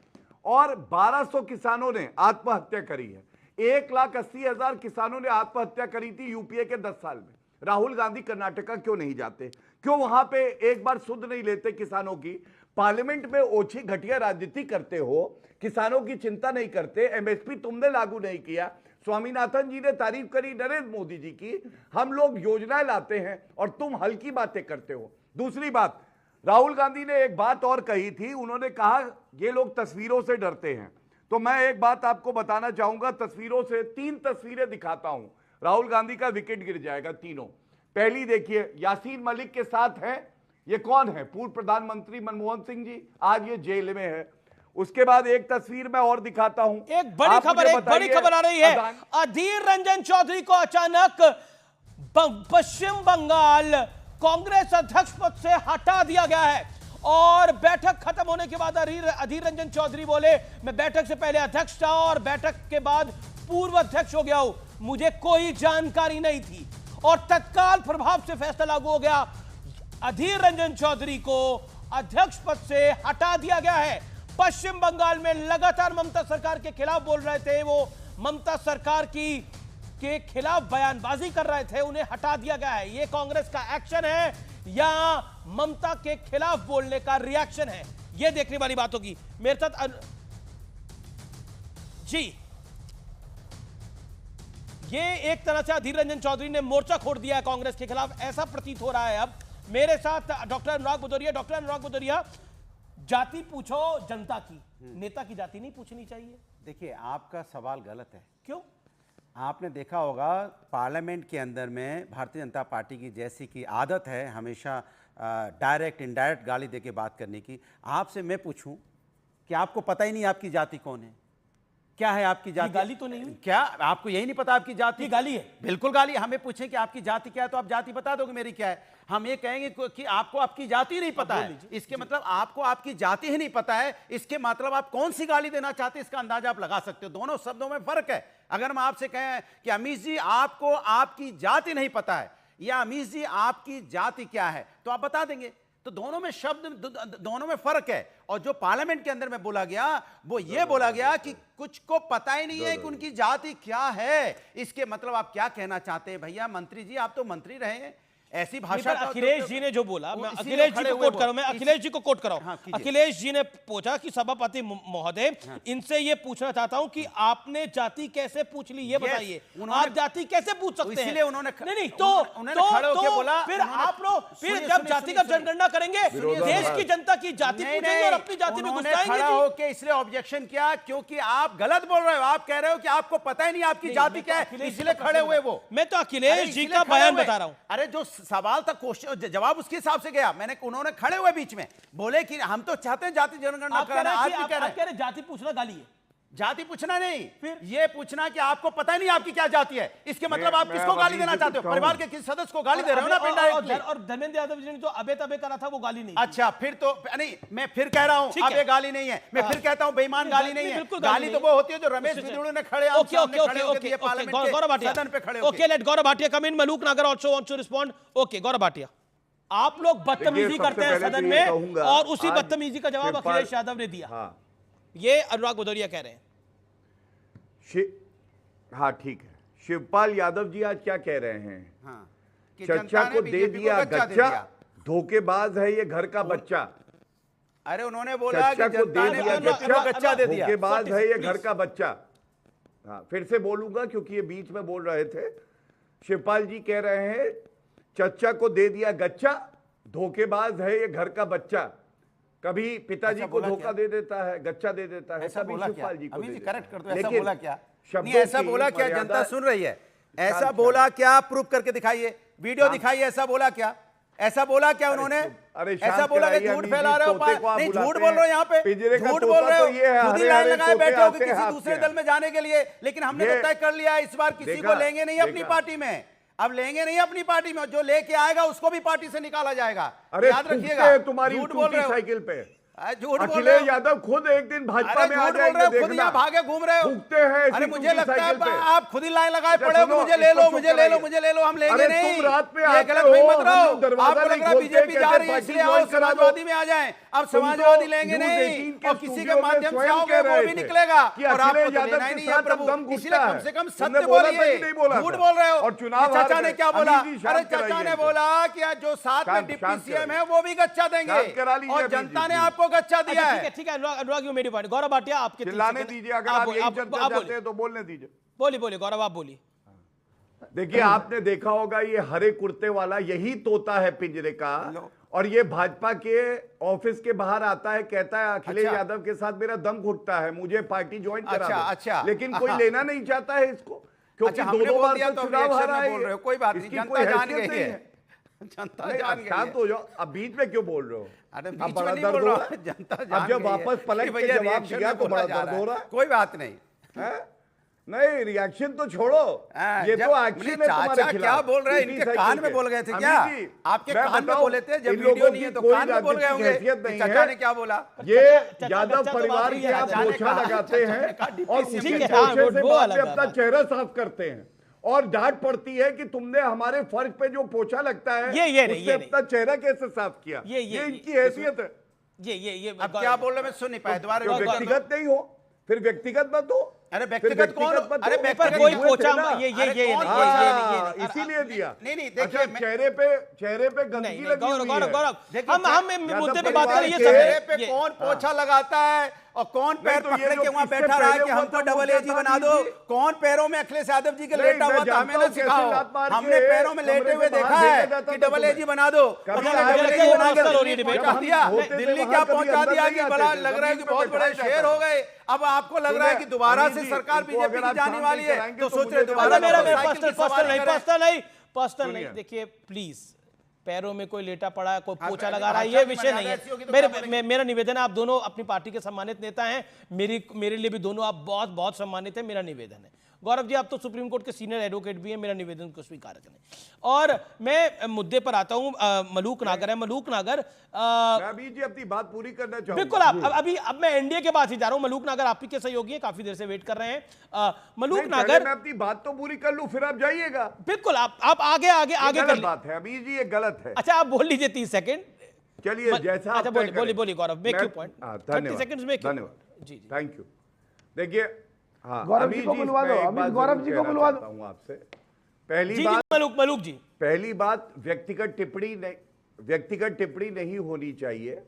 [SPEAKER 13] और 1200 किसानों ने आत्महत्या करी है। 1,80,000 किसानों ने आत्महत्या करी थी यूपीए के 10 साल में। राहुल गांधी कर्नाटका क्यों नहीं जाते? क्यों वहां पे एक बार सुध नहीं लेते किसानों की? पार्लियामेंट में ओछी घटिया राजनीति करते हो, किसानों की चिंता नहीं करते। एमएसपी तुमने लागू नहीं किया, स्वामीनाथन जी ने तारीफ करी नरेंद्र मोदी जी की। हम लोग योजनाएं लाते हैं और तुम हल्की बातें करते हो। दूसरी बात, राहुल गांधी ने एक बात और कही थी, उन्होंने कहा ये लोग तस्वीरों से डरते हैं। तो मैं एक बात आपको बताना चाहूंगा, तस्वीरों से 3 तस्वीरें दिखाता हूं, राहुल गांधी का विकेट गिर जाएगा। पहली देखिए, यासीन मलिक के साथ हैं, ये कौन है? पूर्व प्रधानमंत्री मनमोहन सिंह जी, आज ये जेल में है। उसके बाद एक तस्वीर मैं और दिखाता हूं,
[SPEAKER 1] एक बड़ी खबर आ रही है। अधीर रंजन चौधरी को अचानक पश्चिम बंगाल कांग्रेस अध्यक्ष पद से हटा दिया गया है और बैठक खत्म होने के बाद अधीर रंजन चौधरी बोले, मैं बैठक से पहले अध्यक्ष था और बैठक के बाद पूर्व अध्यक्ष हो गया हूं, मुझे कोई जानकारी नहीं थी और तत्काल प्रभाव से फैसला लागू हो गया। अधीर रंजन चौधरी को अध्यक्ष पद से हटा दिया गया है। पश्चिम बंगाल में लगातार ममता सरकार के खिलाफ बोल रहे थे, वो ममता सरकार के खिलाफ बयानबाजी कर रहे थे, उन्हें हटा दिया गया है। ये कांग्रेस का एक्शन है या ममता के खिलाफ बोलने का रिएक्शन है, ये देखने वाली बात होगी। मेरे साथ जी, ये एक तरह से अधीर रंजन चौधरी ने मोर्चा खोल दिया है कांग्रेस के खिलाफ, ऐसा प्रतीत हो रहा है। अब मेरे साथ डॉक्टर अनुराग भदौरिया। डॉक्टर अनुराग भदौरिया, जाति पूछो जनता की, नेता की जाति नहीं पूछनी चाहिए।
[SPEAKER 14] देखिए, आपका सवाल गलत है।
[SPEAKER 1] क्यों?
[SPEAKER 14] आपने देखा होगा पार्लियामेंट के अंदर में भारतीय जनता पार्टी की जैसी की आदत है हमेशा डायरेक्ट इनडायरेक्ट गाली देके बात करने की। आपसे मैं पूछूं कि आपको पता ही नहीं आपकी जाति कौन है, क्या है आपकी जाति?
[SPEAKER 1] गाली तो नहीं हुई?
[SPEAKER 14] क्या आपको यही नहीं पता आपकी जाति?
[SPEAKER 1] गाली है।
[SPEAKER 14] बिल्कुल गाली। हमें पूछें कि आपकी जाति क्या है तो आप जाति बता दोगे मेरी क्या है। हम ये कहेंगे कि आपको आपकी जाति नहीं पता है, इसके मतलब आपको आपकी जाति ही नहीं पता है, इसके मतलब आप कौन सी गाली देना चाहते हैं इसका अंदाजा आप लगा सकते हो। दोनों शब्दों में फर्क है। अगर हम आपसे कहें कि अमीश जी आपको आपकी जाति नहीं पता है या अमीश जी आपकी जाति क्या है तो आप बता देंगे। तो दोनों में दोनों में फर्क है। और जो पार्लियामेंट के अंदर में बोला गया वो ये बोला गया कि कुछ को पता ही नहीं है कि उनकी जाति क्या है। इसके मतलब आप क्या कहना चाहते हैं? भैया मंत्री जी, आप तो मंत्री रहे हैं, ऐसी भाषा।
[SPEAKER 1] अखिलेश जी ने जो बोला, मैं अखिलेश जी को कोट करूं, मैं अखिलेश जी को कोट कराऊं। अखिलेश जी ने पूछा कि सभापति महोदय, इनसे ये पूछना चाहता हूं कि आपने जाति कैसे पूछ ली, ये बताइए। आप जाति कैसे पूछ सकते हैं?
[SPEAKER 14] इसलिए उन्होंने
[SPEAKER 1] नहीं तो फिर आप लोग फिर जब जातिगत जनगणना करेंगे देश की जनता की जाति पूछेंगे और अपनी जाति में गुस्साएंगे।
[SPEAKER 14] खड़ा होकर इसलिए ऑब्जेक्शन किया क्योंकि आप गलत बोल रहे हो। आप कह रहे हो कि आपको पता ही नहीं आपकी जाति क्या है, इसलिए खड़े हुए वो।
[SPEAKER 1] मैं तो अखिलेश जी का बयान बता रहा हूं।
[SPEAKER 14] अरे जो सवाल था, क्वेश्चन जवाब उसके हिसाब से गया। उन्होंने खड़े हुए बीच में बोले कि हम तो चाहते हैं जाति जनगणना कराना। आज भी कह रहे हैं
[SPEAKER 1] जाति पूछना गाली है।
[SPEAKER 14] जाति पूछना नहीं, फिर ये पूछना कि आपको पता ही नहीं आपकी क्या जाति है, इसके मतलब आप किसको गाली देना चाहते हो? परिवार के किसी सदस्य को गाली दे रहे हो ना।
[SPEAKER 1] और धर्मेंद्र यादव जी ने जो अबे तबे करा था वो गाली नहीं।
[SPEAKER 14] अच्छा, फिर तो नहीं, मैं फिर कह रहा हूं अबे गाली नहीं है, मैं फिर कहता हूं बेईमान गाली नहीं है। गाली तो वो होती है जो रमेश बिदुड़ू ने खड़े सदन पे खड़े।
[SPEAKER 1] Okay, let Gaurav Bhatia come in. Malook Nagar also wants to respond. Okay Gaurav Bhatia, आप लोग बदतमीजी करते हैं सदन में और उसी बदतमीजी का जवाब अखिलेश यादव ने दिया। ये अनुराग भदौरिया कह रहे हैं।
[SPEAKER 13] हाँ ठीक है, शिवपाल यादव जी आज क्या कह रहे हैं? हाँ, चर्चा को दे दिया गच्चा, धोखेबाज है ये घर का बच्चा।
[SPEAKER 14] अरे उन्होंने बोला कि
[SPEAKER 13] चर्चा को दे दिया
[SPEAKER 14] गच्चा दे दिया,
[SPEAKER 13] धोखेबाज है ये घर का बच्चा। हाँ, फिर से बोलूंगा क्योंकि ये बीच में बोल रहे थे। शिवपाल जी कह रहे हैं चर्चा को दे दिया गच्चा, धोखेबाज है ये घर का बच्चा। कभी पिताजी को धोखा दे देता है, गच्चा दे देता है, कभी शिवपाल जी को दे देता है।
[SPEAKER 14] करेक्ट कर दो, ऐसा बोला क्या? नहीं, ऐसा बोला क्या? जनता सुन रही है। ऐसा बोला क्या? प्रूफ करके दिखाइए, वीडियो दिखाइए। ऐसा बोला क्या? ऐसा बोला क्या उन्होंने? ऐसा बोला कि झूठ फैला रहे हो? नहीं, झूठ बोल रहे हो, यहाँ पे झूठ बोल रहे हो। खुद ही लाइन लगाए बैठे हो किसी दूसरे दल में जाने के लिए। लेकिन हमने तो तय कर लिया इस बार किसी को लेंगे नहीं अपनी पार्टी में। अब लेंगे नहीं अपनी पार्टी में, जो लेके आएगा उसको भी पार्टी से निकाला जाएगा। याद रखिएगा।
[SPEAKER 13] तुम्हारी
[SPEAKER 14] झूठ बोल रहे हो
[SPEAKER 13] साइकिल पे।
[SPEAKER 14] झूठ बोल
[SPEAKER 13] अखिलेश यादव खुद एक दिन भाजपा में आ जाएंगे,
[SPEAKER 14] खुद यहाँ भागे घूम रहे हो।
[SPEAKER 13] अरे
[SPEAKER 14] मुझे लगता है आप खुद ही लाइन लगाए पड़े हो, मुझे ले लो, मुझे ले लो, मुझे ले लो, हम लेंगे नहीं।
[SPEAKER 13] तुम रात में
[SPEAKER 14] ये गलत नहीं मत रहो। आपको लग रहा है बीजेपी जा रही है इसलिए आओ समाजवादी में आ जाए। अब समाजवादी लेंगे नहीं और किसी के माध्यम से आओगे वो भी निकलेगा और आपको तो लेना ही नहीं है प्रभु। इसलिए कम से कम सत्य बोलिए, झूठ बोल रहे हो।
[SPEAKER 13] और चुनाव
[SPEAKER 14] चाचा ने क्या बोला? अरे चाचा ने बोला कि जो साथ में डिप्टी सीएम है वो भी गच्चा देंगे और जनता ने आपको गच्चा दिया है।
[SPEAKER 1] ठीक है अनुराग, you made point. Gaurav Bhatia आपके
[SPEAKER 13] चिल्लाने दीजिए, अगर आप यही चर्चा चाहते हैं तो बोलने दीजिए।
[SPEAKER 1] बोलिए गौरव, आप बोलिए।
[SPEAKER 13] देखिए, आपने देखा होगा ये हरे कुर्ते वाला यही तोता है पिंजरे का, और ये भाजपा के ऑफिस के बाहर आता है, कहता है अखिलेश यादव के साथ मेरा दम घुटता है, मुझे पार्टी ज्वाइन करा दो। लेकिन कोई लेना नहीं चाहता है इसको। क्योंकि
[SPEAKER 14] हमने
[SPEAKER 13] दो
[SPEAKER 14] बोल
[SPEAKER 13] बार
[SPEAKER 14] दिया
[SPEAKER 13] तो
[SPEAKER 14] तो
[SPEAKER 13] चुनाव
[SPEAKER 14] रिएक्शन
[SPEAKER 13] हारा
[SPEAKER 14] में
[SPEAKER 13] है
[SPEAKER 14] बोल
[SPEAKER 13] ये।
[SPEAKER 14] रहे हो, कोई बात नहीं,
[SPEAKER 13] इसकी
[SPEAKER 14] जनता
[SPEAKER 13] कोई
[SPEAKER 14] जान
[SPEAKER 13] हैसियत
[SPEAKER 14] गई
[SPEAKER 13] नहीं
[SPEAKER 14] है। जनता
[SPEAKER 13] नहीं,
[SPEAKER 14] जान
[SPEAKER 13] आप
[SPEAKER 14] गई
[SPEAKER 13] शांत
[SPEAKER 14] है।
[SPEAKER 13] हो जाओ, अब बीच में क्यों बोल रहे हो?
[SPEAKER 14] अरे
[SPEAKER 13] अब
[SPEAKER 14] बीच
[SPEAKER 13] बड़ा
[SPEAKER 14] में नहीं
[SPEAKER 13] दर्द
[SPEAKER 14] बोल
[SPEAKER 13] हो
[SPEAKER 14] रहा
[SPEAKER 13] रहा
[SPEAKER 14] हूं,
[SPEAKER 13] है।
[SPEAKER 14] जनता
[SPEAKER 13] अब
[SPEAKER 14] जान
[SPEAKER 13] जब
[SPEAKER 14] गई है
[SPEAKER 13] वापस
[SPEAKER 14] कि
[SPEAKER 13] पलट के
[SPEAKER 14] भैया
[SPEAKER 13] जवाब
[SPEAKER 14] रिएक्शन
[SPEAKER 13] दिया
[SPEAKER 14] में
[SPEAKER 13] तो
[SPEAKER 14] बोला
[SPEAKER 13] बड़ा
[SPEAKER 14] जा
[SPEAKER 13] दर्द
[SPEAKER 14] रहा
[SPEAKER 13] हो
[SPEAKER 14] है।
[SPEAKER 13] रहा है।
[SPEAKER 14] कोई बात नहीं।
[SPEAKER 13] हैं? नहीं, रिएक्शन तो छोड़ो, ये तो एक्शन है तुम्हारे
[SPEAKER 14] चाचा
[SPEAKER 13] खिलाफ।
[SPEAKER 14] क्या बोल रहे हैं?
[SPEAKER 13] इसी
[SPEAKER 14] इनके
[SPEAKER 13] साइकिल
[SPEAKER 14] कान में
[SPEAKER 13] के।
[SPEAKER 14] बोल गए थे
[SPEAKER 13] अमित
[SPEAKER 14] क्या?
[SPEAKER 13] जी,
[SPEAKER 14] आपके
[SPEAKER 13] मैं
[SPEAKER 14] कान में
[SPEAKER 13] बताऊं,
[SPEAKER 14] बोले थे, जब
[SPEAKER 13] इन
[SPEAKER 14] वीडियो
[SPEAKER 13] लोगों
[SPEAKER 14] नहीं है
[SPEAKER 13] की
[SPEAKER 14] तो
[SPEAKER 13] कोई
[SPEAKER 14] कान में बोल गए
[SPEAKER 13] राजनीतिक
[SPEAKER 14] होंगे
[SPEAKER 13] हैसियत
[SPEAKER 14] कि
[SPEAKER 13] नहीं
[SPEAKER 14] चाचा
[SPEAKER 13] है।
[SPEAKER 14] ने क्या बोला?
[SPEAKER 13] ये
[SPEAKER 1] चाचा
[SPEAKER 13] यादव
[SPEAKER 1] तो
[SPEAKER 13] परिवार
[SPEAKER 1] बात
[SPEAKER 13] के
[SPEAKER 1] ही
[SPEAKER 13] आप
[SPEAKER 1] चाचा ने
[SPEAKER 13] गोछा
[SPEAKER 14] कहा,
[SPEAKER 13] लगाते
[SPEAKER 14] चाचा ने
[SPEAKER 13] हैं
[SPEAKER 14] कहा,
[SPEAKER 13] और
[SPEAKER 14] DPC
[SPEAKER 13] उसी
[SPEAKER 1] ठीक है,
[SPEAKER 13] गोछे
[SPEAKER 1] हाँ,
[SPEAKER 13] से
[SPEAKER 1] वो
[SPEAKER 13] बाद
[SPEAKER 1] अलग
[SPEAKER 13] में
[SPEAKER 1] है
[SPEAKER 13] अपना
[SPEAKER 1] बात।
[SPEAKER 13] चेहरा साफ करते हैं और डांट पड़ती है कि तुमने हमारे फर्ज पे जो पोछा लगता है
[SPEAKER 1] ये नहीं,
[SPEAKER 13] उससे
[SPEAKER 1] ये नहीं।
[SPEAKER 13] अपना चेहरा कैसे साफ किया?
[SPEAKER 1] ये
[SPEAKER 13] इनकी हैसियत है।
[SPEAKER 1] ये
[SPEAKER 14] अब क्या बोल रहे हैं? मैं सुन नहीं पाया, दोबारा
[SPEAKER 13] तो
[SPEAKER 14] रिपीट कर दो।
[SPEAKER 13] व्यक्तिगत नहीं हो, फिर व्यक्तिगत मत हो।
[SPEAKER 14] अरे
[SPEAKER 13] फिर
[SPEAKER 14] व्यक्तिगत कौन?
[SPEAKER 13] व्यक्तिगत मत
[SPEAKER 14] अरे
[SPEAKER 13] हो।
[SPEAKER 14] व्यक्तिगत
[SPEAKER 1] पर कोई
[SPEAKER 13] हुए थे
[SPEAKER 1] पोछा
[SPEAKER 13] ना।
[SPEAKER 1] ये
[SPEAKER 13] हाँ,
[SPEAKER 1] नहीं।
[SPEAKER 13] इसीलिए दिया।
[SPEAKER 14] नहीं, नहीं,
[SPEAKER 13] अच्छा,
[SPEAKER 14] देखिए, मैं-
[SPEAKER 13] चेहरे पे गंदगी
[SPEAKER 1] नहीं,
[SPEAKER 13] लगी हुई है।
[SPEAKER 1] गौरव हम मुद्दे पे बात
[SPEAKER 13] परिवार
[SPEAKER 1] करें, ये
[SPEAKER 13] के-
[SPEAKER 1] सब
[SPEAKER 14] चेहरे पे
[SPEAKER 1] ये-
[SPEAKER 14] कौन पोछा लगाता है और कौन पैर
[SPEAKER 13] तो ये
[SPEAKER 14] पकड़े
[SPEAKER 13] जो
[SPEAKER 14] के वहां
[SPEAKER 13] इससे
[SPEAKER 14] बैठा रहा है
[SPEAKER 13] पहले
[SPEAKER 14] कि
[SPEAKER 13] हुआ
[SPEAKER 14] हमको
[SPEAKER 13] था, वो
[SPEAKER 14] डबल
[SPEAKER 13] क्या
[SPEAKER 14] एजी
[SPEAKER 13] था
[SPEAKER 14] बना दो?
[SPEAKER 13] दीदी?
[SPEAKER 14] कौन पैरों में अखिलेश यादव जी के
[SPEAKER 13] नहीं,
[SPEAKER 14] लेटा
[SPEAKER 13] मैं
[SPEAKER 14] हुआ था?
[SPEAKER 13] जानता
[SPEAKER 14] हमें
[SPEAKER 13] हूं
[SPEAKER 14] ना
[SPEAKER 13] कैसे
[SPEAKER 14] सिखाओ।
[SPEAKER 13] लात मार
[SPEAKER 14] हमने
[SPEAKER 13] के
[SPEAKER 14] पैरों में लेटे
[SPEAKER 13] कमरे
[SPEAKER 14] हुए
[SPEAKER 13] के बाहर
[SPEAKER 14] देखा
[SPEAKER 13] भेजा
[SPEAKER 14] है
[SPEAKER 13] जाता
[SPEAKER 14] कि
[SPEAKER 13] था
[SPEAKER 14] डबल
[SPEAKER 13] तुम्हें।
[SPEAKER 14] एजी बना दो।
[SPEAKER 13] कभी
[SPEAKER 14] उन्होंने
[SPEAKER 13] आए
[SPEAKER 14] डबल
[SPEAKER 13] थे
[SPEAKER 14] एजी
[SPEAKER 13] वो
[SPEAKER 14] बना के
[SPEAKER 13] अंदर,
[SPEAKER 14] दिल्ली
[SPEAKER 1] जब
[SPEAKER 14] पहुंचा
[SPEAKER 13] हम
[SPEAKER 14] दिया।
[SPEAKER 13] होते थे
[SPEAKER 14] दिल्ली
[SPEAKER 13] वहां,
[SPEAKER 14] क्या
[SPEAKER 13] कभी
[SPEAKER 14] पहुंचा
[SPEAKER 13] अंदर
[SPEAKER 14] दिया
[SPEAKER 13] नहीं
[SPEAKER 14] कि
[SPEAKER 13] आते
[SPEAKER 14] बड़ा
[SPEAKER 13] थे,
[SPEAKER 14] लग रहा है कि
[SPEAKER 13] जमीन पे
[SPEAKER 14] बहुत बड़े
[SPEAKER 13] बैठाया
[SPEAKER 14] शेर
[SPEAKER 13] जाता
[SPEAKER 14] हो गए। अब आपको लग रहा है कि दोबारा
[SPEAKER 13] अमित
[SPEAKER 14] से
[SPEAKER 13] जी,
[SPEAKER 14] सरकार
[SPEAKER 13] इनको
[SPEAKER 14] बीजेपी
[SPEAKER 13] अगर
[SPEAKER 14] की
[SPEAKER 13] आप
[SPEAKER 14] जाने
[SPEAKER 13] शांति
[SPEAKER 14] वाली है
[SPEAKER 13] कराएंगे
[SPEAKER 14] तो
[SPEAKER 13] तो
[SPEAKER 14] सोच
[SPEAKER 13] मुझे
[SPEAKER 14] रहे
[SPEAKER 13] जवाब
[SPEAKER 14] दोबारा
[SPEAKER 1] मेरा
[SPEAKER 14] मोटरसाइकिल की
[SPEAKER 1] पर्सनल
[SPEAKER 14] सवारी
[SPEAKER 1] नहीं,
[SPEAKER 14] करें।
[SPEAKER 1] पर्सनल नहीं।
[SPEAKER 13] सुनिए।
[SPEAKER 1] देखिए प्लीज, पैरों में कोई लेटा पड़ा है, कोई पोछा
[SPEAKER 14] अरे
[SPEAKER 1] लगा रहा है,
[SPEAKER 14] भाषा
[SPEAKER 1] ये
[SPEAKER 14] की
[SPEAKER 1] विषय नहीं
[SPEAKER 14] मर्यादा ऐसी होगी
[SPEAKER 1] है।
[SPEAKER 14] तो क्या बोलेंगे?
[SPEAKER 1] मेरा निवेदन है, आप दोनों अपनी पार्टी के सम्मानित नेता हैं, मेरे लिए भी दोनों आप बहुत बहुत सम्मानित हैं। मेरा निवेदन है, गौरव जी आप तो सुप्रीम कोर्ट के सीनियर एडवोकेट भी हैं, मेरा निवेदन को स्वीकार करें। और मैं मुद्दे पर आता हूं। मलूक नागर है, मलूक नागर
[SPEAKER 13] मैं अभी जी अपनी बात पूरी करना चाहूंगा।
[SPEAKER 1] बिल्कुल, आप अब मैं एनडीए के पास ही जा रहा हूं। मलूक नागर आप ही के सहयोगी हैं, काफी देर से वेट कर रहे हैं। मलूक
[SPEAKER 13] नहीं,
[SPEAKER 1] नागर,
[SPEAKER 13] पहले मैं अपनी बात तो पूरी कर लूं, फिर आप जाइएगा।
[SPEAKER 1] बिल्कुल आप आगे कर
[SPEAKER 13] गलत बात है अभी जी, ये गलत है।
[SPEAKER 1] अच्छा आप बोल लीजिए 30 सेकंड।
[SPEAKER 13] चलिए जैसा
[SPEAKER 1] अच्छा बोलिए गौरव, मेक यू पॉइंट। 30 सेकंड्स में
[SPEAKER 13] धन्यवाद
[SPEAKER 1] जी
[SPEAKER 13] थैंक यू। देखिए हाँ,
[SPEAKER 6] गौरव
[SPEAKER 13] अभी
[SPEAKER 6] जी को बुलवा
[SPEAKER 13] मैं
[SPEAKER 6] दो,
[SPEAKER 13] एक
[SPEAKER 6] अमित
[SPEAKER 13] बात
[SPEAKER 6] गौरव
[SPEAKER 13] जरूर
[SPEAKER 6] जी को
[SPEAKER 13] कहना
[SPEAKER 6] बुलवा दो।
[SPEAKER 13] चाहता हूं आपसे। पहली
[SPEAKER 1] जी
[SPEAKER 13] बात,
[SPEAKER 1] मलूक जी,
[SPEAKER 13] पहली बात व्यक्तिगत टिप्पणी नहीं होनी चाहिए।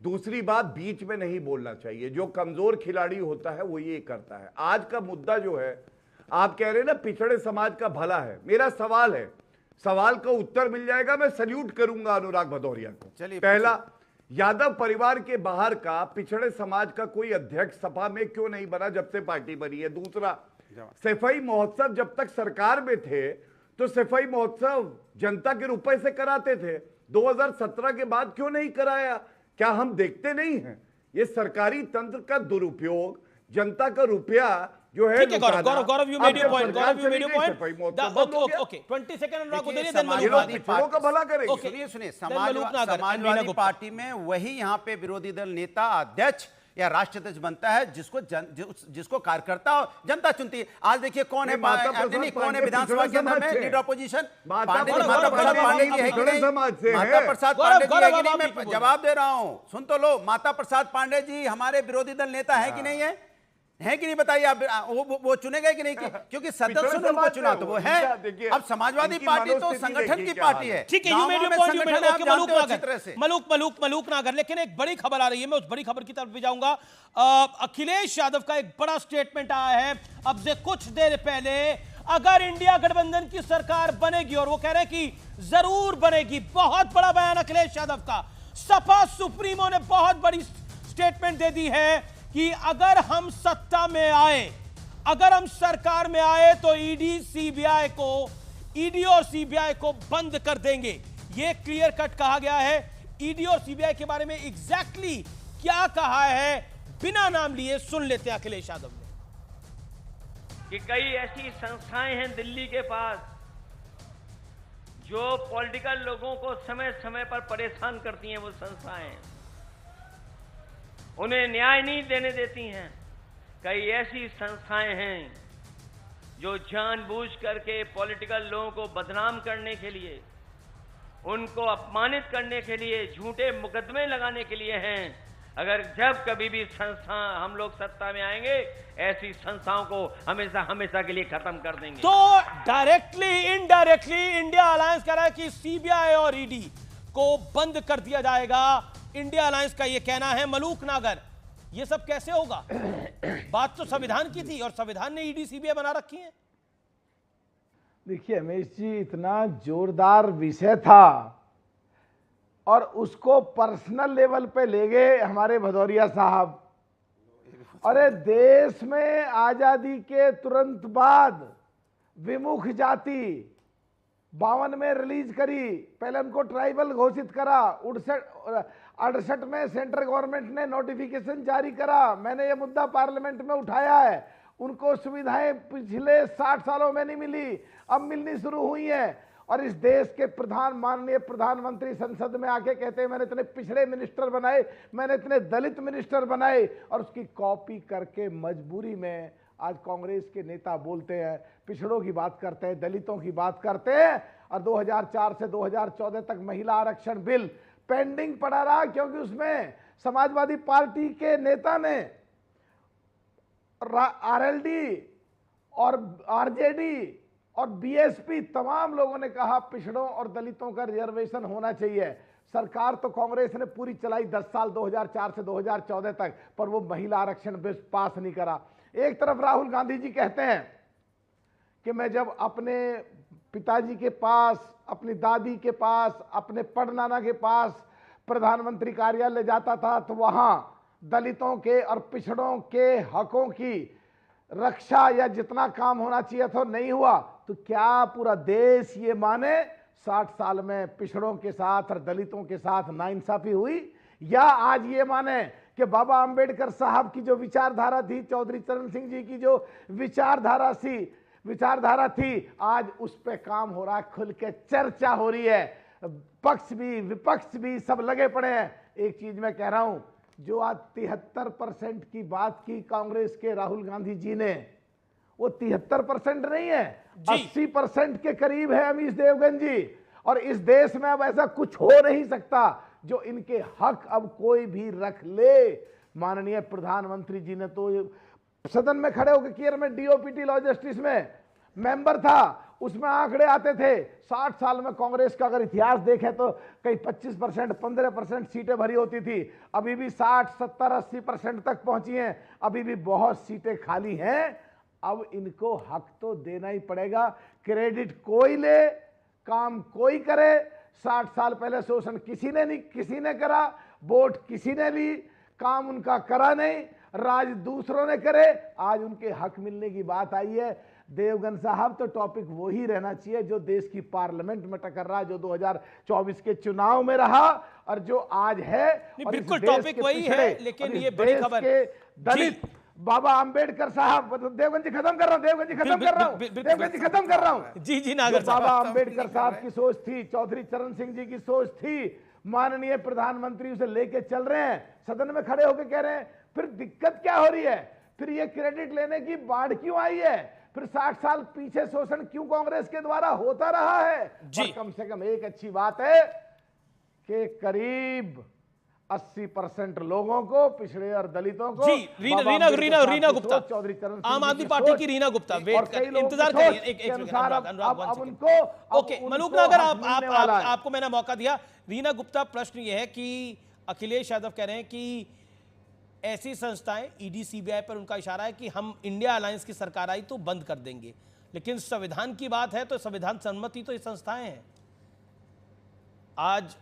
[SPEAKER 13] दूसरी बात, बीच में नहीं बोलना चाहिए। जो कमजोर खिलाड़ी होता है वो ये करता है। आज का मुद्दा जो है, आप कह रहे हैं ना पिछड़े समाज का भला है, मेरा सवाल है, सवाल का उत्तर मिल जाएगा। मैं सल्यूट करूंगा अनुराग भदौरिया को।
[SPEAKER 14] चलिए,
[SPEAKER 13] पहला, यादव परिवार के बाहर का पिछड़े समाज का कोई अध्यक्ष सपा में क्यों नहीं बना जब से पार्टी बनी है? दूसरा, सफाई महोत्सव जब तक सरकार में थे तो सफाई महोत्सव जनता के रुपए से कराते थे, 2017 के बाद क्यों नहीं कराया? क्या हम देखते नहीं हैं? ये सरकारी तंत्र का दुरुपयोग, जनता का रुपया जो है,
[SPEAKER 1] ठीक है Gaurav you made your point, okay 20 second Anurag को दे दीजिए,
[SPEAKER 14] समाजवादी
[SPEAKER 13] पिछड़ों का भला करेंगे।
[SPEAKER 14] सुनिए समाजवादी पार्टी में वही यहाँ पे विरोधी दल नेता, अध्यक्ष या राष्ट्राध्यक्ष बनता है जिसको कार्यकर्ता जनता चुनती है। आज देखिए कौन है, कौन है विधानसभा के अंदर में लीडर अपोजिशन? माता प्रसाद पांडे जी है कि नहीं? माता प्रसाद पांडे जी है कि नहीं? मैं जवाब दे रहा हूं, सुन तो लो। माता प्रसाद पांडे जी हमारे विरोधी दल नेता है कि नहीं है कि नहीं? बताइए आप। वो चुने गए कि नहीं? क्योंकि सदस्य ने उनको चुना तो वो है। अब समाजवादी पार्टी तो संगठन की पार्टी है।
[SPEAKER 1] ठीक है, you made your point. Maluk Nagar, लेकिन एक बड़ी खबर आ रही है, मैं उस बड़ी खबर की तरफ भी जाऊंगा। अखिलेश यादव का एक बड़ा स्टेटमेंट आया है अब से कुछ देर पहले। अगर इंडिया गठबंधन की सरकार बनेगी, और वो कह रहे हैं कि जरूर बनेगी, बहुत बड़ा बयान अखिलेश यादव का। सपा सुप्रीमो ने बहुत बड़ी स्टेटमेंट दे दी है कि अगर हम सत्ता में आए, अगर हम सरकार में आए तो ईडी और सीबीआई को बंद कर देंगे। यह क्लियर कट कहा गया है। ईडी और सीबीआई के बारे में एग्जैक्टली क्या कहा है, बिना नाम लिए सुन लेते हैं अखिलेश यादव ने।
[SPEAKER 15] कि कई ऐसी संस्थाएं हैं दिल्ली के पास जो पॉलिटिकल लोगों को समय समय पर परेशान करती हैं। वो संस्थाएं उन्हें न्याय नहीं देने देती हैं। कई ऐसी संस्थाएं हैं जो जानबूझ करके पॉलिटिकल लोगों को बदनाम करने के लिए, उनको अपमानित करने के लिए, झूठे मुकदमे लगाने के लिए हैं। अगर जब कभी भी संस्था हम लोग सत्ता में आएंगे, ऐसी संस्थाओं को हमेशा के लिए खत्म कर देंगे।
[SPEAKER 1] तो डायरेक्टली इनडायरेक्टली इंडिया अलायंस कह रहा है कि सीबीआई और ईडी को बंद कर दिया जाएगा। इंडिया अलायंस का यह कहना है। मलूक नागर, यह सब कैसे होगा? बात तो संविधान की थी और संविधान ने ईडी सीबीआई बना रखी है।
[SPEAKER 6] देखिए रमेश जी, इतना जोरदार विषय था और उसको पर्सनल लेवल पे ले गए हमारे भदौरिया साहब। अरे देश में आजादी के तुरंत बाद
[SPEAKER 16] विमुख जाति 52 में रिलीज करी, पहले उनको ट्राइबल घोषित करा, 68 में सेंट्रल गवर्नमेंट ने नोटिफिकेशन जारी करा, मैंने ये मुद्दा पार्लियामेंट में उठाया है। उनको सुविधाएं पिछले 60 सालों में नहीं मिली, अब मिलनी शुरू हुई है। और इस देश के माननीय प्रधानमंत्री संसद में आके कहते हैं मैंने इतने पिछड़े मिनिस्टर बनाए, मैंने इतने दलित मिनिस्टर बनाए, और उसकी कॉपी करके मजबूरी में आज कांग्रेस के नेता बोलते हैं, पिछड़ों की बात करते हैं, दलितों की बात करते हैं। और 2004 से 2014 तक महिला आरक्षण बिल पेंडिंग पड़ा रहा, क्योंकि उसमें समाजवादी पार्टी के नेता ने, आरएलडी और आरजेडी और बीएसपी तमाम लोगों ने कहा पिछड़ों और दलितों का रिजर्वेशन होना चाहिए। सरकार तो कांग्रेस ने पूरी चलाई 10 साल 2004 से 2014 तक, पर वो महिला आरक्षण बिल पास नहीं करा। एक तरफ राहुल गांधी जी कहते हैं कि मैं जब अपने पिताजी के पास, अपनी दादी के पास, अपने पड़नाना के पास प्रधानमंत्री कार्यालय जाता था तो वहां दलितों के और पिछड़ों के हकों की रक्षा या जितना काम होना चाहिए था नहीं हुआ। तो क्या पूरा देश ये माने 60 साल में पिछड़ों के साथ और दलितों के साथ नाइंसाफी हुई, या आज ये माने कि बाबा अंबेडकर साहब की जो विचारधारा थी, चौधरी चरण सिंह जी की जो विचारधारा थी, आज उस पे काम हो रहा है, खुल के चर्चा हो रही है, पक्ष भी विपक्ष भी सब लगे पड़े हैं। एक चीज मैं कह रहा हूं, जो आज 73% की बात की कांग्रेस के राहुल गांधी जी ने, वो 73% नहीं है, 80% के करीब है अमीश देवगन जी। और इस देश में अब ऐसा कुछ हो नहीं सकता जो इनके हक अब कोई भी रख ले। माननीय प्रधानमंत्री जी ने तो सदन में खड़े होकर किया, मैं डीओपीटी लॉ जस्टिस में मेंबर था, उसमें आंकड़े आते थे 60 साल में कांग्रेस का अगर इतिहास देखें तो कहीं 25%, 15% सीटें भरी होती थी, अभी भी 60, 70, 80% तक पहुंची हैं, अभी भी बहुत सीटें खाली हैं। अब इनको हक तो देना ही पड़ेगा। क्रेडिट कोई ले, काम कोई करे। 60 साल पहले शोषण किसी ने करा, वोट किसी ने ली, काम उनका करा नहीं, राज दूसरों ने करे, आज उनके हक मिलने की बात आई है। देवगन साहब, तो टॉपिक वही रहना चाहिए जो देश की पार्लियामेंट में टकर रहा, जो 2024 के चुनाव में रहा और जो आज है। और
[SPEAKER 1] बिल्कुल टॉपिक वही है, लेकिन ये बड़ी खबर
[SPEAKER 16] के दलित बाबा अंबेडकर साहब, देवगन जी खत्म कर रहा हूं,
[SPEAKER 1] जी नागर साहब,
[SPEAKER 16] बाबा अंबेडकर साहब की सोच थी, चौधरी चरण सिंह जी की सोच थी, माननीय प्रधानमंत्री उसे लेके चल रहे हैं, सदन में खड़े होकर कह रहे हैं, फिर दिक्कत क्या हो रही है, फिर ये क्रेडिट लेने की बाढ़ क्यों आई है, फिर 60 साल पीछे शोषण क्यों कांग्रेस के द्वारा होता रहा है। और कम से कम एक अच्छी बात है कि करीब 80% लोगों को, पिछड़े और दलितों को,
[SPEAKER 1] रीना गुप्ता, आम आदमी पार्टी की रीना गुप्ता, इंतजार करिए एक उनको। ओके मलूक नागर, आपको मैंने मौका दिया। रीना गुप्ता, प्रश्न यह है कि अखिलेश यादव कह रहे हैं कि ऐसी संस्थाएं, ईडी सीबीआई पर उनका इशारा है कि हम इंडिया अलायंस की सरकार आई तो बंद कर देंगे, लेकिन संविधान की बात है तो संविधान सम्मति तो ये संस्थाएं हैं। आज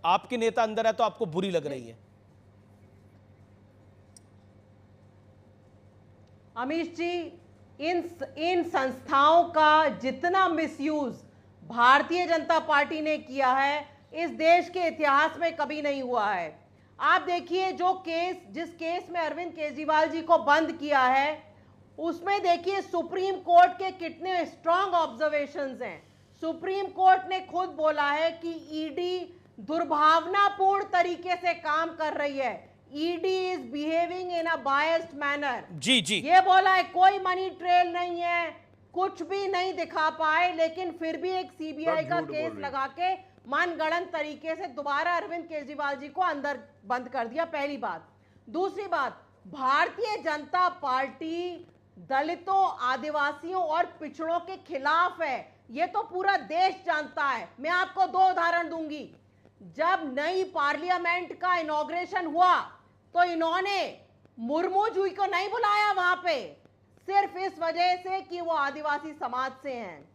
[SPEAKER 1] आपके नेता अंदर है तो आपको बुरी लग रही है।
[SPEAKER 17] अमीश जी, इन संस्थाओं का जितना मिसयूज भारतीय जनता पार्टी ने किया है, इस देश के इतिहास में कभी नहीं हुआ है। आप देखिए, जिस केस में अरविंद केजरीवाल जी को बंद किया है, उसमें देखिए सुप्रीम कोर्ट के कितने स्ट्रांग ऑब्जर्वेशंस हैं। सुप्रीम कोर्ट ने खुद बोला है कि ईडी दुर्भावनापूर्ण तरीके से काम कर रही है, ED is behaving in a biased manner.
[SPEAKER 1] जी
[SPEAKER 17] ये बोला है, कोई मनी ट्रेल नहीं है, कुछ भी नहीं दिखा पाए, लेकिन फिर भी एक सीबीआई का केस लगा के मनगढ़ंत तरीके से दोबारा अरविंद केजरीवाल जी को अंदर बंद कर दिया। पहली बात। दूसरी बात, भारतीय जनता पार्टी दलितों, आदिवासियों और पिछड़ों के खिलाफ है, ये तो पूरा देश जानता है। मैं आपको 2 उदाहरण दूंगी। जब नई पार्लियामेंट का इनॉग्रेशन हुआ तो इन्होंने मुर्मू जी को नहीं बुलाया वहां पे, सिर्फ इस वजह से कि वो आदिवासी समाज से हैं।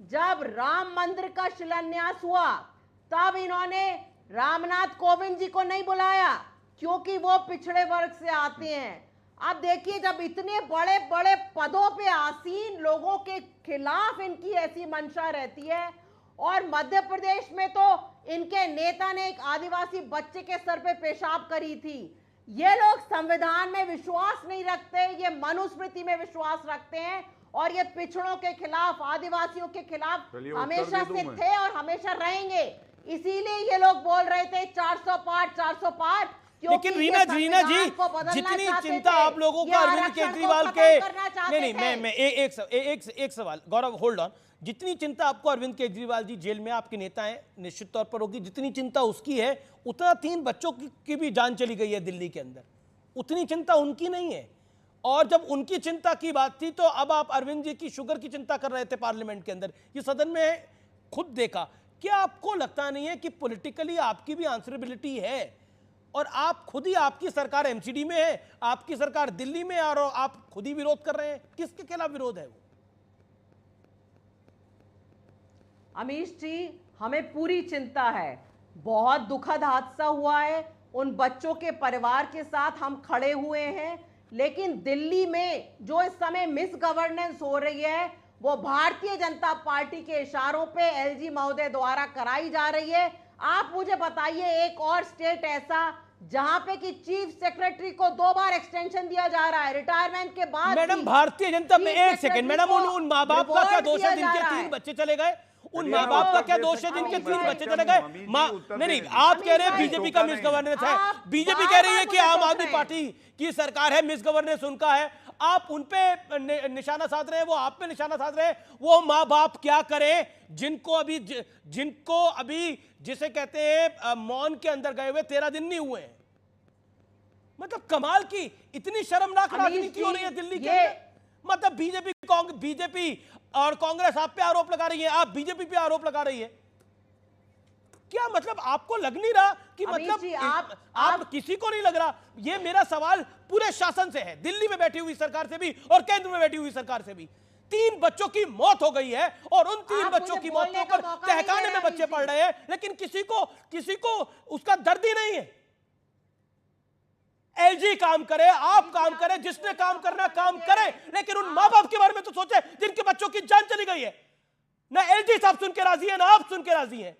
[SPEAKER 17] जब राम मंदिर का शिलान्यास हुआ तब इन्होंने रामनाथ कोविंद जी को नहीं बुलाया, क्योंकि वो पिछड़े वर्ग से आते हैं। आप देखिए, जब इतने बड़े बड़े पदों पे आसीन लोगों के खिलाफ इनकी ऐसी मंशा रहती है, और मध्य प्रदेश में तो इनके नेता ने एक आदिवासी बच्चे के सर पे पेशाब करी थी। ये लोग संविधान में विश्वास नहीं रखते, ये मनुस्मृति में विश्वास रखते हैं, और ये पिछड़ों के खिलाफ, आदिवासियों के खिलाफ हमेशा से थे और हमेशा रहेंगे। इसीलिए ये लोग बोल रहे थे 400 पार 400 पार।
[SPEAKER 1] लेकिन रीना जी, जितनी चिंता आप लोगों को अरविंद केजरीवाल के, नहीं मैं एक सवाल, गौरव होल्ड ऑन, जितनी चिंता आपको अरविंद केजरीवाल जी जेल में आपके नेता हैं निश्चित तौर पर होगी, जितनी चिंता उसकी है उतना 3 बच्चों की भी जान चली गई है दिल्ली के अंदर, उतनी चिंता उनकी नहीं है। और जब उनकी चिंता की बात थी तो अब आप अरविंद जी की शुगर की चिंता कर रहे थे पार्लियामेंट के अंदर, ये सदन में खुद देखा। क्या आपको लगता नहीं है कि पॉलिटिकली आपकी भी आंसरेबिलिटी है, और आप खुद ही, आपकी सरकार एमसीडी में है, आपकी सरकार दिल्ली में है, और आप खुद ही विरोध कर रहे हैं? किसके खिलाफ विरोध है वो?
[SPEAKER 17] अमीश जी, हमें पूरी चिंता है, बहुत दुखद हादसा हुआ है, उन बच्चों के परिवार के साथ हम खड़े हुए हैं, लेकिन दिल्ली में जो इस समय मिस गवर्नेंस हो रही है वो भारतीय जनता पार्टी के इशारों पे एलजी महोदय द्वारा कराई जा रही है। आप मुझे बताइए एक और स्टेट ऐसा जहां पे कि चीफ सेक्रेटरी को 2 बार एक्सटेंशन दिया जा रहा है रिटायरमेंट के बाद।
[SPEAKER 1] मैडम, भारतीय जनता में एक सेकंड, मैडम उन माँ बाप का क्या दोष है जिनके 3 बच्चे चले गए? उन माँ बाप का क्या दोष है जिनके 3 बच्चे चले गए? नहीं, आप कह रहे हैं बीजेपी का मिस गवर्नेंस है, बीजेपी कह रही है कि आम आदमी पार्टी की सरकार है, मिस गवर्नेंस उनका है। आप उन पे निशाना साध रहे हैं, वो आप पे निशाना साध रहे हैं। वो माँ बाप क्या करें जिनको अभी जिसे कहते हैं मौन के अंदर गए हुए 13 दिन नहीं हुए हैं? मतलब कमाल की इतनी शर्मनाक राजनीति हो रही है दिल्ली के अंदर। मतलब बीजेपी और कांग्रेस आप पे आरोप लगा रही है, आप बीजेपी पे आरोप लगा रही है। क्या मतलब आपको लग नहीं रहा कि मतलब आप किसी को नहीं लग रहा? ये मेरा सवाल पूरे शासन से है, दिल्ली में बैठी हुई सरकार से भी और केंद्र में बैठी हुई सरकार से भी। 3 बच्चों की मौत हो गई है और उन 3 बच्चों की मौत पर तहखाने में बच्चे पढ़ रहे हैं, लेकिन किसी को उसका दर्द ही नहीं है। एलजी काम करे, आप काम करें, जिसने काम करना काम करे, लेकिन उन मां बाप के बारे में तो सोचे जिनके बच्चों की जान चली गई है। ना एलजी साहब सुन के राजी है, ना आप सुन के राजी हैं।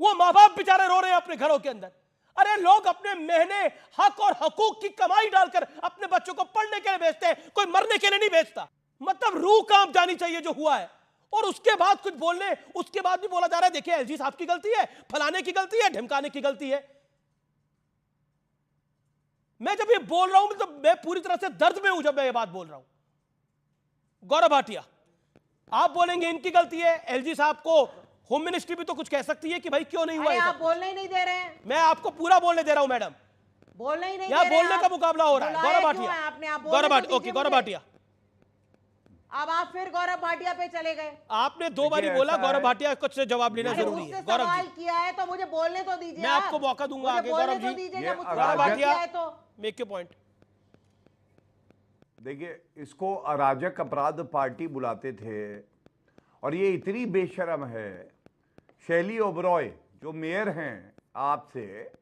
[SPEAKER 1] वो मां बाप बेचारे रो रहे हैं अपने घरों के अंदर। अरे लोग अपने मेहने हक और हकूक की कमाई डालकर अपने बच्चों को पढ़ने के लिए भेजते हैं, कोई मरने के लिए नहीं भेजता। मतलब रूह कांप जानी चाहिए जो हुआ है। और उसके बाद कुछ बोलने, उसके बाद भी बोला जा रहा है देखिए एलजी साहब की गलती है, फलाने की गलती है, ढिमकाने की गलती है। मैं जब ये बोल रहा हूं तो मैं पूरी तरह से दर्द में हूं जब मैं ये बात बोल रहा हूं। गौरव भाटिया, आप बोलेंगे इनकी गलती है, एलजी साहब को होम मिनिस्ट्री भी तो कुछ कह सकती है कि भाई क्यों नहीं हुआ।
[SPEAKER 17] आप बोलने ही नहीं दे रहे हैं।
[SPEAKER 1] मैं आपको पूरा बोलने दे रहा हूं मैडम,
[SPEAKER 17] बोलने ही नहीं
[SPEAKER 1] यहां बोलने का मुकाबला हो रहा है। गौरव भाटिया, ओके गौरव भाटिया,
[SPEAKER 17] अब आप फिर गौरव भाटिया पे चले गए।
[SPEAKER 1] आपने 2 बार ही बोला गौरव भाटिया कुछ जवाब लेना जरूरी है। गौरव
[SPEAKER 17] सवाल किया है तो मुझे बोलने तो दीजिए।
[SPEAKER 1] मैं आपको मौका दूंगा आगे। Gaurav ji, Gaurav Bhatia, make your point.
[SPEAKER 13] देखिए, इसको अराजक अपराध पार्टी बुलाते थे और ये इतनी बेशर्म है। शैली ओबरॉय जो मेयर हैं आपसे,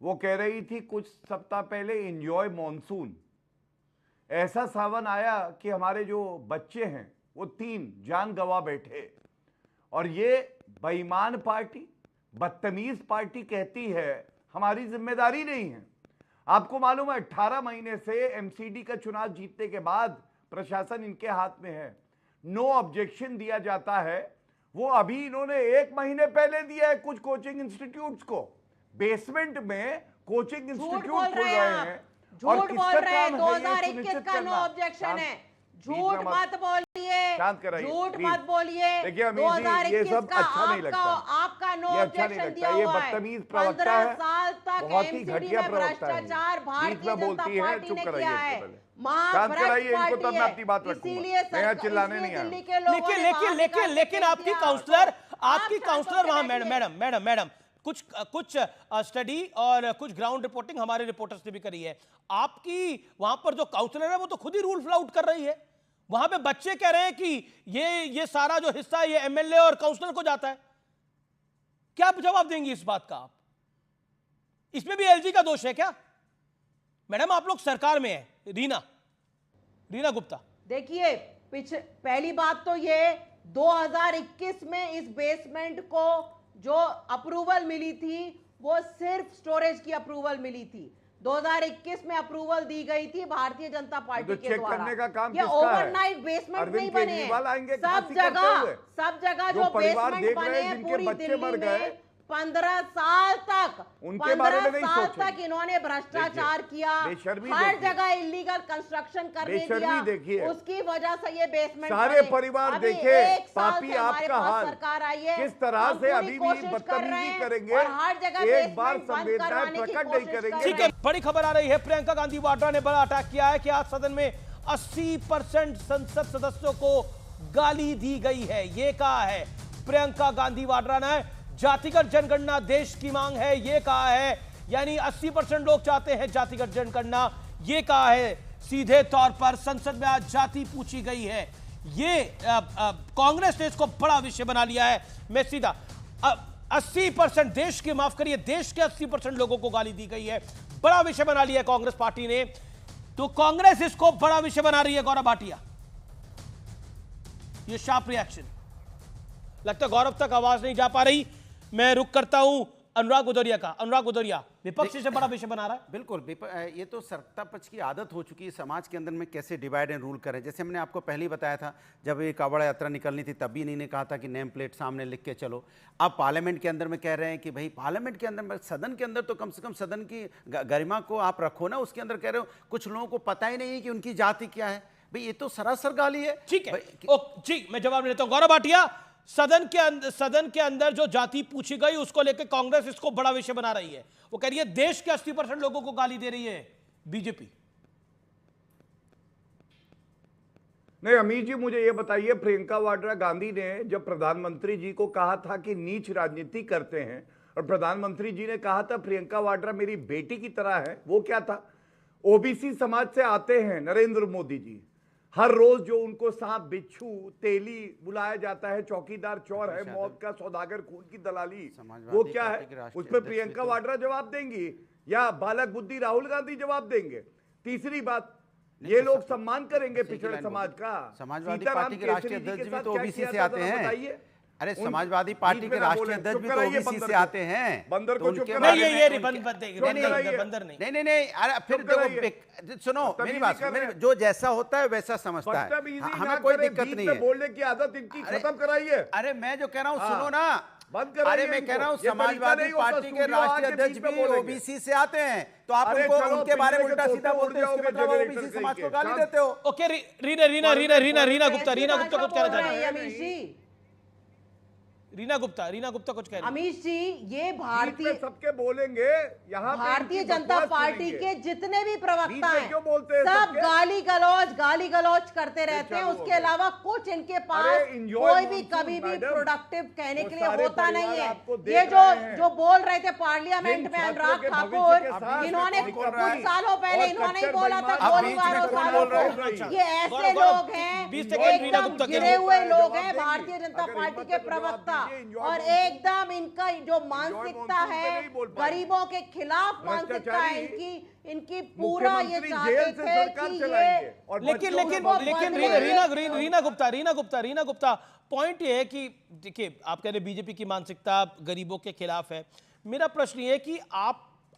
[SPEAKER 13] वो कह रही थी कुछ सप्ताह पहले एंजॉय मॉनसून। ऐसा सावन आया कि हमारे जो बच्चे हैं वो 3 जान गंवा बैठे। और ये बेईमान पार्टी, बदतमीज पार्टी कहती है हमारी जिम्मेदारी नहीं है। आपको मालूम है 18 महीने से एमसीडी का चुनाव जीतने के बाद प्रशासन इनके हाथ में है। नो ऑब्जेक्शन दिया जाता है। वो अभी इन्होंने 1 महीने पहले दिया है कुछ कोचिंग इंस्टीट्यूट्स को। बेसमेंट में कोचिंग इंस्टीट्यूट खोल रहे हैं।
[SPEAKER 17] झूठ बोल रहे हैं। 2021 का नो ऑब्जेक्शन है। झूठ मत बोलिए, झूठ मत बोलिए। 2021 का आपका नो ऑब्जेक्शन दिया हुआ है। 15 साल तक एमसीडी में भ्रष्टाचार भारतीय जनता पार्टी ने किया है।
[SPEAKER 1] लेकिन आपकी काउंसलर वहां मैडम कुछ स्टडी और कुछ ग्राउंड रिपोर्टिंग हमारे रिपोर्टर्स ने भी करी है। आपकी वहां पर जो काउंसलर है वो तो खुद ही रूल फ्लाउट कर रही है। वहां पे बच्चे कह रहे हैं कि ये सारा जो हिस्सा है ये एमएलए और काउंसलर को जाता है। क्या जवाब देंगी इस बात का आप? इसमें भी एलजी का दोष है क्या? मैडम आप लोग सरकार में है। रीना गुप्ता,
[SPEAKER 17] देखिए पहली बात तो ये 2021 में इस बेसमेंट को जो अप्रूवल मिली थी वो सिर्फ स्टोरेज की अप्रूवल मिली थी। 2021 में अप्रूवल दी गई थी भारतीय जनता पार्टी के द्वारा।
[SPEAKER 13] करने का काम
[SPEAKER 17] ये
[SPEAKER 13] किसका है?
[SPEAKER 17] ओवरनाइट बेसमेंट नहीं बने हैं, सब जगह जो बेसमेंट बने हैं पूरी दिल्ली में 15 साल तक,
[SPEAKER 13] उनके बारे में नहीं
[SPEAKER 17] 15 साल
[SPEAKER 13] सोचे।
[SPEAKER 17] तक इन्होंने भ्रष्टाचार किया, हर जगह इलीगल कंस्ट्रक्शन करने दिया, उसकी वजह से ये बेसमेंट
[SPEAKER 13] सारे परिवार देखे पापी आपका हाल
[SPEAKER 17] सरकार आई है,
[SPEAKER 13] किस तरह से अभी भी बदतमीजी करेंगे,
[SPEAKER 17] और हर जगह
[SPEAKER 13] एक बार संवेदनाएं प्रकट नहीं करेंगे।
[SPEAKER 1] ठीक है, बड़ी खबर आ रही है, प्रियंका गांधी वाड्रा ने बड़ा अटैक किया है कि आज सदन में 80% संसद सदस्यों को गाली दी गई है। ये कहा है प्रियंका गांधी वाड्रा ने, जातिगत जनगणना देश की मांग है, ये कहा है। यानी 80% लोग चाहते हैं जातिगत जनगणना, ये कहा है। सीधे तौर पर संसद में आज जाति पूछी गई है। ये कांग्रेस ने इसको बड़ा विषय बना लिया है। मैं सीधा 80% देश के, माफ करिए, देश के 80% लोगों को गाली दी गई है, बड़ा विषय बना लिया है कांग्रेस पार्टी ने। तो कांग्रेस इसको बड़ा विषय बना रही है। गौरव भाटिया, ये शार्प रिएक्शन, लगता है गौरव तक आवाज नहीं जा पा रही। मैं रुक करता हूं अनुराग भदौरिया का। अनुराग भदौरिया, विपक्ष से बड़ा विषय बना रहा है।
[SPEAKER 14] बिल्कुल, ये तो सत्ता पक्ष की आदत हो चुकी है समाज के अंदर में कैसे डिवाइड एंड रूल करें। जैसे हमने आपको पहले ही बताया था, जब ये कावड़ यात्रा निकलनी थी तब भी इन्होंने कहा था कि नेम प्लेट सामने लिख के चलो। अब पार्लियामेंट के अंदर में कह रहे हैं कि भाई पार्लियामेंट के अंदर, सदन के अंदर तो कम से कम सदन की गरिमा को आप रखो ना। उसके अंदर कह रहे हो कुछ लोगों को पता ही नहीं है कि उनकी जाति क्या है। भाई ये तो सरासर गाली है।
[SPEAKER 1] ठीक है, जी मैं जवाब देता हूं। गौरव भाटिया, सदन के अंदर जो जाति पूछी गई उसको लेकर कांग्रेस इसको बड़ा विषय बना रही है। वो कह रही है देश के 80% लोगों को गाली दे रही है बीजेपी।
[SPEAKER 13] नहीं अमीर जी, मुझे ये बताइए, प्रियंका वाड्रा गांधी ने जब प्रधानमंत्री जी को कहा था कि नीच राजनीति करते हैं, और प्रधानमंत्री जी ने कहा था प्रियंका वाड्रा मेरी बेटी की तरह है, वो क्या था? ओबीसी समाज से आते हैं नरेंद्र मोदी जी, हर रोज जो उनको सांप, बिच्छू, तेली बुलाया जाता है, चौकीदार चोर है, मौत का सौदागर, खून की दलाली, वो क्या है? उस पर प्रियंका वाड्रा जवाब देंगी या बालक बुद्धि राहुल गांधी जवाब देंगे? तीसरी बात, ये लोग सम्मान करेंगे पिछड़े समाज का।
[SPEAKER 14] समाजवादी पार्टी के राष्ट्रीय अध्यक्ष भी तो ओबीसी से आते हैं। अरे समाजवादी पार्टी के राष्ट्रीय अध्यक्ष भी तो ओबीसी से आते हैं।
[SPEAKER 13] बंदर को चुप
[SPEAKER 1] नहीं, ये बंदर नहीं।
[SPEAKER 14] नहीं, अरे फिर देखो, सुनो मेरी बात, जो जैसा होता है वैसा समझता है, हमें कोई दिक्कत नहीं है।
[SPEAKER 13] बोलने की आदत इनकी खत्म कराइए।
[SPEAKER 14] अरे मैं जो कह रहा हूँ सुनो ना, अरे मैं कह रहा हूँ समाजवादी पार्टी के राष्ट्रीय अध्यक्ष भी ओबीसी से आते हैं, तो आप उनके बारे में उल्टा सीधा बोलते हो, ओबीसी समाज को गाली देते हो।
[SPEAKER 1] ओके, रीना गुप्ता कुछ कहना चाह रही है। रीना गुप्ता कुछ कह रही है।
[SPEAKER 17] अमीश जी, ये भारतीय
[SPEAKER 13] सबके बोलेंगे, यहाँ
[SPEAKER 17] भारतीय जनता पार्टी के जितने भी प्रवक्ता हैं
[SPEAKER 13] क्यों बोलते हैं?
[SPEAKER 17] सब गाली गलौज करते रहते हैं। उसके अलावा कुछ इनके पास कोई भी कभी भी प्रोडक्टिव कहने के लिए होता नहीं है। ये जो बोल रहे थे पार्लियामेंट में अनुराग ठाकुर, इन्होंने कुछ सालों पहले इन्होंने ही बोला था गोलीबारों को। ये ऐसे लोग हैं, एकदम गिरे हुए लोग हैं भारतीय जनता पार्टी के प्रवक्ता, और एकदम इनका जो मानसिकता है गरीबों के खिलाफ मानसिकता है इनकी पूरा ये चाहते थे कि ये
[SPEAKER 1] लेकिन रीना गुप्ता पॉइंट ये है कि देखिए, आप कह रहे बीजेपी की मानसिकता गरीबों के खिलाफ है। मेरा प्रश्न ये है कि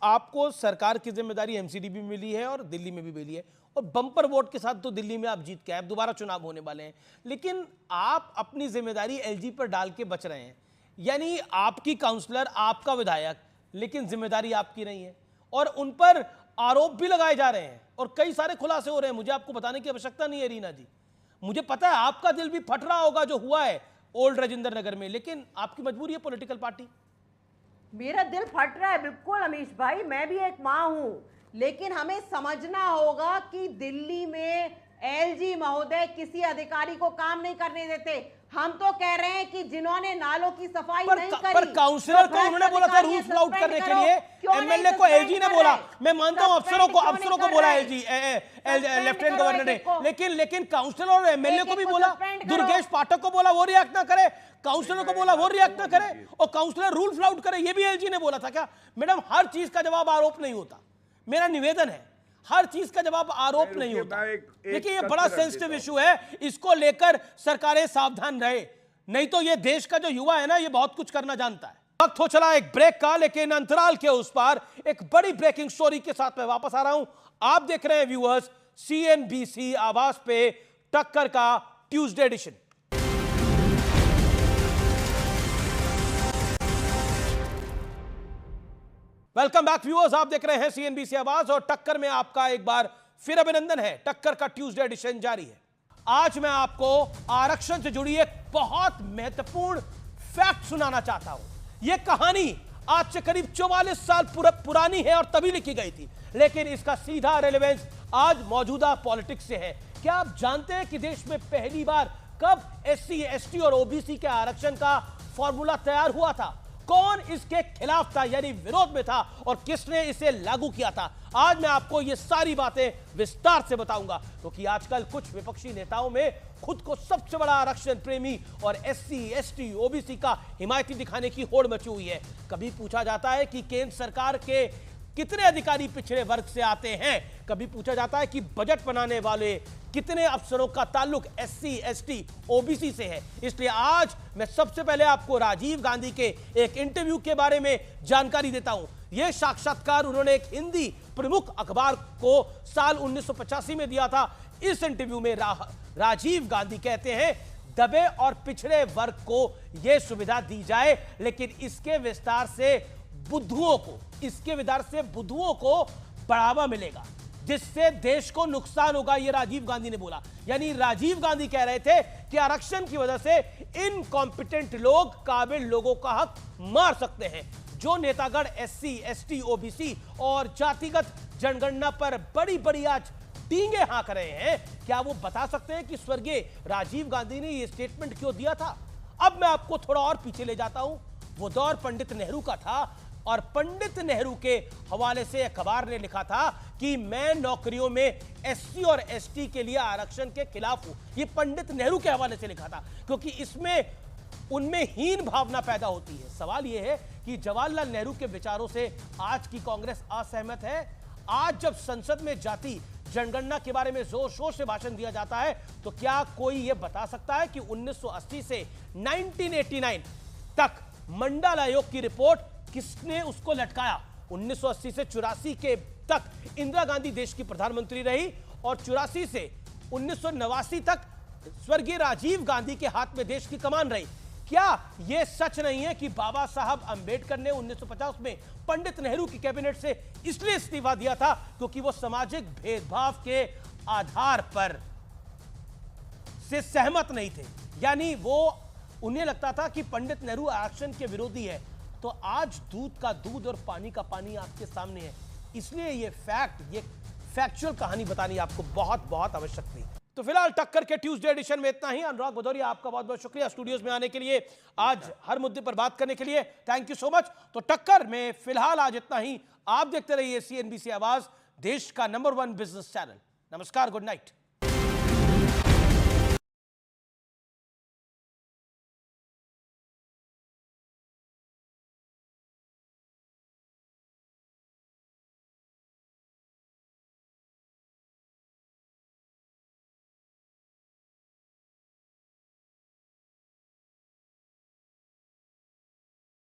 [SPEAKER 1] आपको सरकार की जिम्मेदारी एमसीडी भी मिली है और दिल्ली में भी मिली है, और बम्पर वोट के साथ तो दिल्ली में आप जीत के आए, दोबारा चुनाव होने वाले हैं, लेकिन आप अपनी जिम्मेदारी एलजी पर डाल के बच रहे हैं। यानी आपकी काउंसलर, आपका विधायक, लेकिन जिम्मेदारी आपकी नहीं है, और उन पर आरोप भी लगाए जा रहे हैं और कई सारे खुलासे हो रहे हैं। मुझे आपको बताने की आवश्यकता नहीं है रीना जी, मुझे पता है आपका दिल भी फट रहा होगा जो हुआ है ओल्ड राजेंद्र नगर में, लेकिन आपकी मजबूरी है पॉलिटिकल पार्टी।
[SPEAKER 17] मेरा दिल फट रहा है बिल्कुल अमीश भाई, मैं भी एक मां हूं, लेकिन हमें समझना होगा कि दिल्ली में एलजी महोदय किसी अधिकारी को काम नहीं करने देते। हम तो कह रहे हैं कि जिन्होंने नालों की सफाई नहीं करी,
[SPEAKER 1] पर काउंसलर को उन्होंने बोला था रूल्स आउट करने के लिए, एमएलए को एलजी ने बोला। मैं मानता हूं अफसरों को बोला एलजी, लेफ्टिनेंट गवर्नर ने, लेकिन काउंसलर और एमएलए को भी बोला, दुर्गेश पाठक को बोला वो रिएक्ट ना करे, काउंसलर को बोला वो रिएक्ट ना करे, और काउंसलर रूल्स आउट करे, ये भी एलजी ने बोला था क्या? मैडम, हर चीज का जवाब आरोप नहीं होता। मेरा निवेदन है, हर चीज का जवाब आरोप नहीं होता। देखिए, ये बड़ा सेंसिटिव इशू है, इसको लेकर सरकारें सावधान रहे, नहीं तो ये देश का जो युवा है ना, ये बहुत कुछ करना जानता है। वक्त हो चला एक ब्रेक का, लेकिन अंतराल के उस पार एक बड़ी ब्रेकिंग स्टोरी के साथ मैं वापस आ रहा हूं। आप देख रहे हैं व्यूअर्स CNBC आवाज पे टक्कर का Tuesday edition. Welcome back viewers, आप देख रहे हैं CNBC आवाज और टक्कर में आपका एक बार फिर अभिनंदन है। टक्कर का ट्यूसडे एडिशन जारी है। आज मैं आपको आरक्षण से जुड़ी एक बहुत महत्वपूर्ण फैक्ट सुनाना चाहता हूं। यह कहानी आज से करीब 44 साल पुरानी है और तभी लिखी गई थी, लेकिन इसका सीधा रेलेवेंस आज मौजूदा पॉलिटिक्स से है। क्या आप जानते हैं कि देश में पहली बार कब SC, ST और OBC के आरक्षण का फॉर्मूला तैयार हुआ था? कौन इसके खिलाफ था, यानी विरोध में था, और किसने इसे लागू किया था? आज मैं आपको ये सारी बातें विस्तार से बताऊंगा, क्योंकि आजकल कुछ विपक्षी नेताओं में खुद को सबसे बड़ा आरक्षण प्रेमी और SC, ST, OBC का हिमायती दिखाने की होड़ मची हुई है। कभी पूछा जाता है कि केंद्र सरकार के कितने अधिकारी पिछड़े वर्ग से आते हैं, कभी पूछा जाता है कि बजट बनाने वाले कितने अफसरों का ताल्लुक SC, ST, OBC से है। इसलिए आज मैं सबसे पहले आपको राजीव गांधी के एक इंटरव्यू के बारे में जानकारी देता हूं। यह साक्षात्कार उन्होंने एक हिंदी प्रमुख अखबार को साल 1985 में दिया था। इस इंटरव्यू में राजीव गांधी कहते हैं दबे और पिछड़े वर्ग को यह सुविधा दी जाए, लेकिन इसके विस्तार से बुद्धुओं को बढ़ावा मिलेगा, जिससे देश को नुकसान होगा, ये राजीव गांधी ने बोला। यानी राजीव गांधी कह रहे थे कि आरक्षण की वजह से इनकॉम्पिटेंट लोग काबिल लोगों का हक मार सकते हैं। जो नेतागण SC, ST, OBC और जातिगत जनगणना पर बड़ी बड़ी आज टींगे हाँक रहे हैं, क्या वो बता सकते हैं कि स्वर्गीय राजीव गांधी ने यह स्टेटमेंट क्यों दिया था? अब मैं आपको थोड़ा और पीछे ले जाता हूं। वो दौर पंडित नेहरू का था और पंडित नेहरू के हवाले से अखबार ने लिखा था कि मैं नौकरियों में SC और ST के लिए आरक्षण के खिलाफ हूं। ये पंडित नेहरू के हवाले से लिखा था, क्योंकि इसमें उनमें हीन भावना पैदा होती है। सवाल यह है कि जवाहरलाल नेहरू के विचारों से आज की कांग्रेस असहमत है। आज जब संसद में जाति जनगणना के बारे में जोर शोर से भाषण दिया जाता है, तो क्या कोई यह बता सकता है कि 1980 से 1989 तक मंडल आयोग की रिपोर्ट किसने उसको लटकाया? 1980 से 84 के तक इंदिरा गांधी देश की प्रधानमंत्री रही और 84 से 1989 तक स्वर्गीय राजीव गांधी के हाथ में देश की कमान रही। क्या यह सच नहीं है कि बाबा साहब अंबेडकर ने 1950 में पंडित नेहरू की कैबिनेट से इसलिए इस्तीफा दिया था क्योंकि वो सामाजिक भेदभाव के आधार पर से सहमत नहीं थे? यानी वो उन्हें लगता था कि पंडित नेहरू आरक्षण के विरोधी है। तो आज दूध का दूध और पानी का पानी आपके सामने है, इसलिए ये फैक्चुअल कहानी बतानी आपको बहुत बहुत आवश्यक थी। तो फिलहाल टक्कर के ट्यूसडे एडिशन में इतना ही। अनुराग भदौरिया, आपका बहुत बहुत शुक्रिया स्टूडियोज में आने के लिए, आज हर मुद्दे पर बात करने के लिए। Thank you so much. तो टक्कर में फिलहाल आज इतना ही। आप देखते रहिए CNBC आवाज, देश का नंबर 1 बिजनेस चैनल। नमस्कार, गुड नाइट।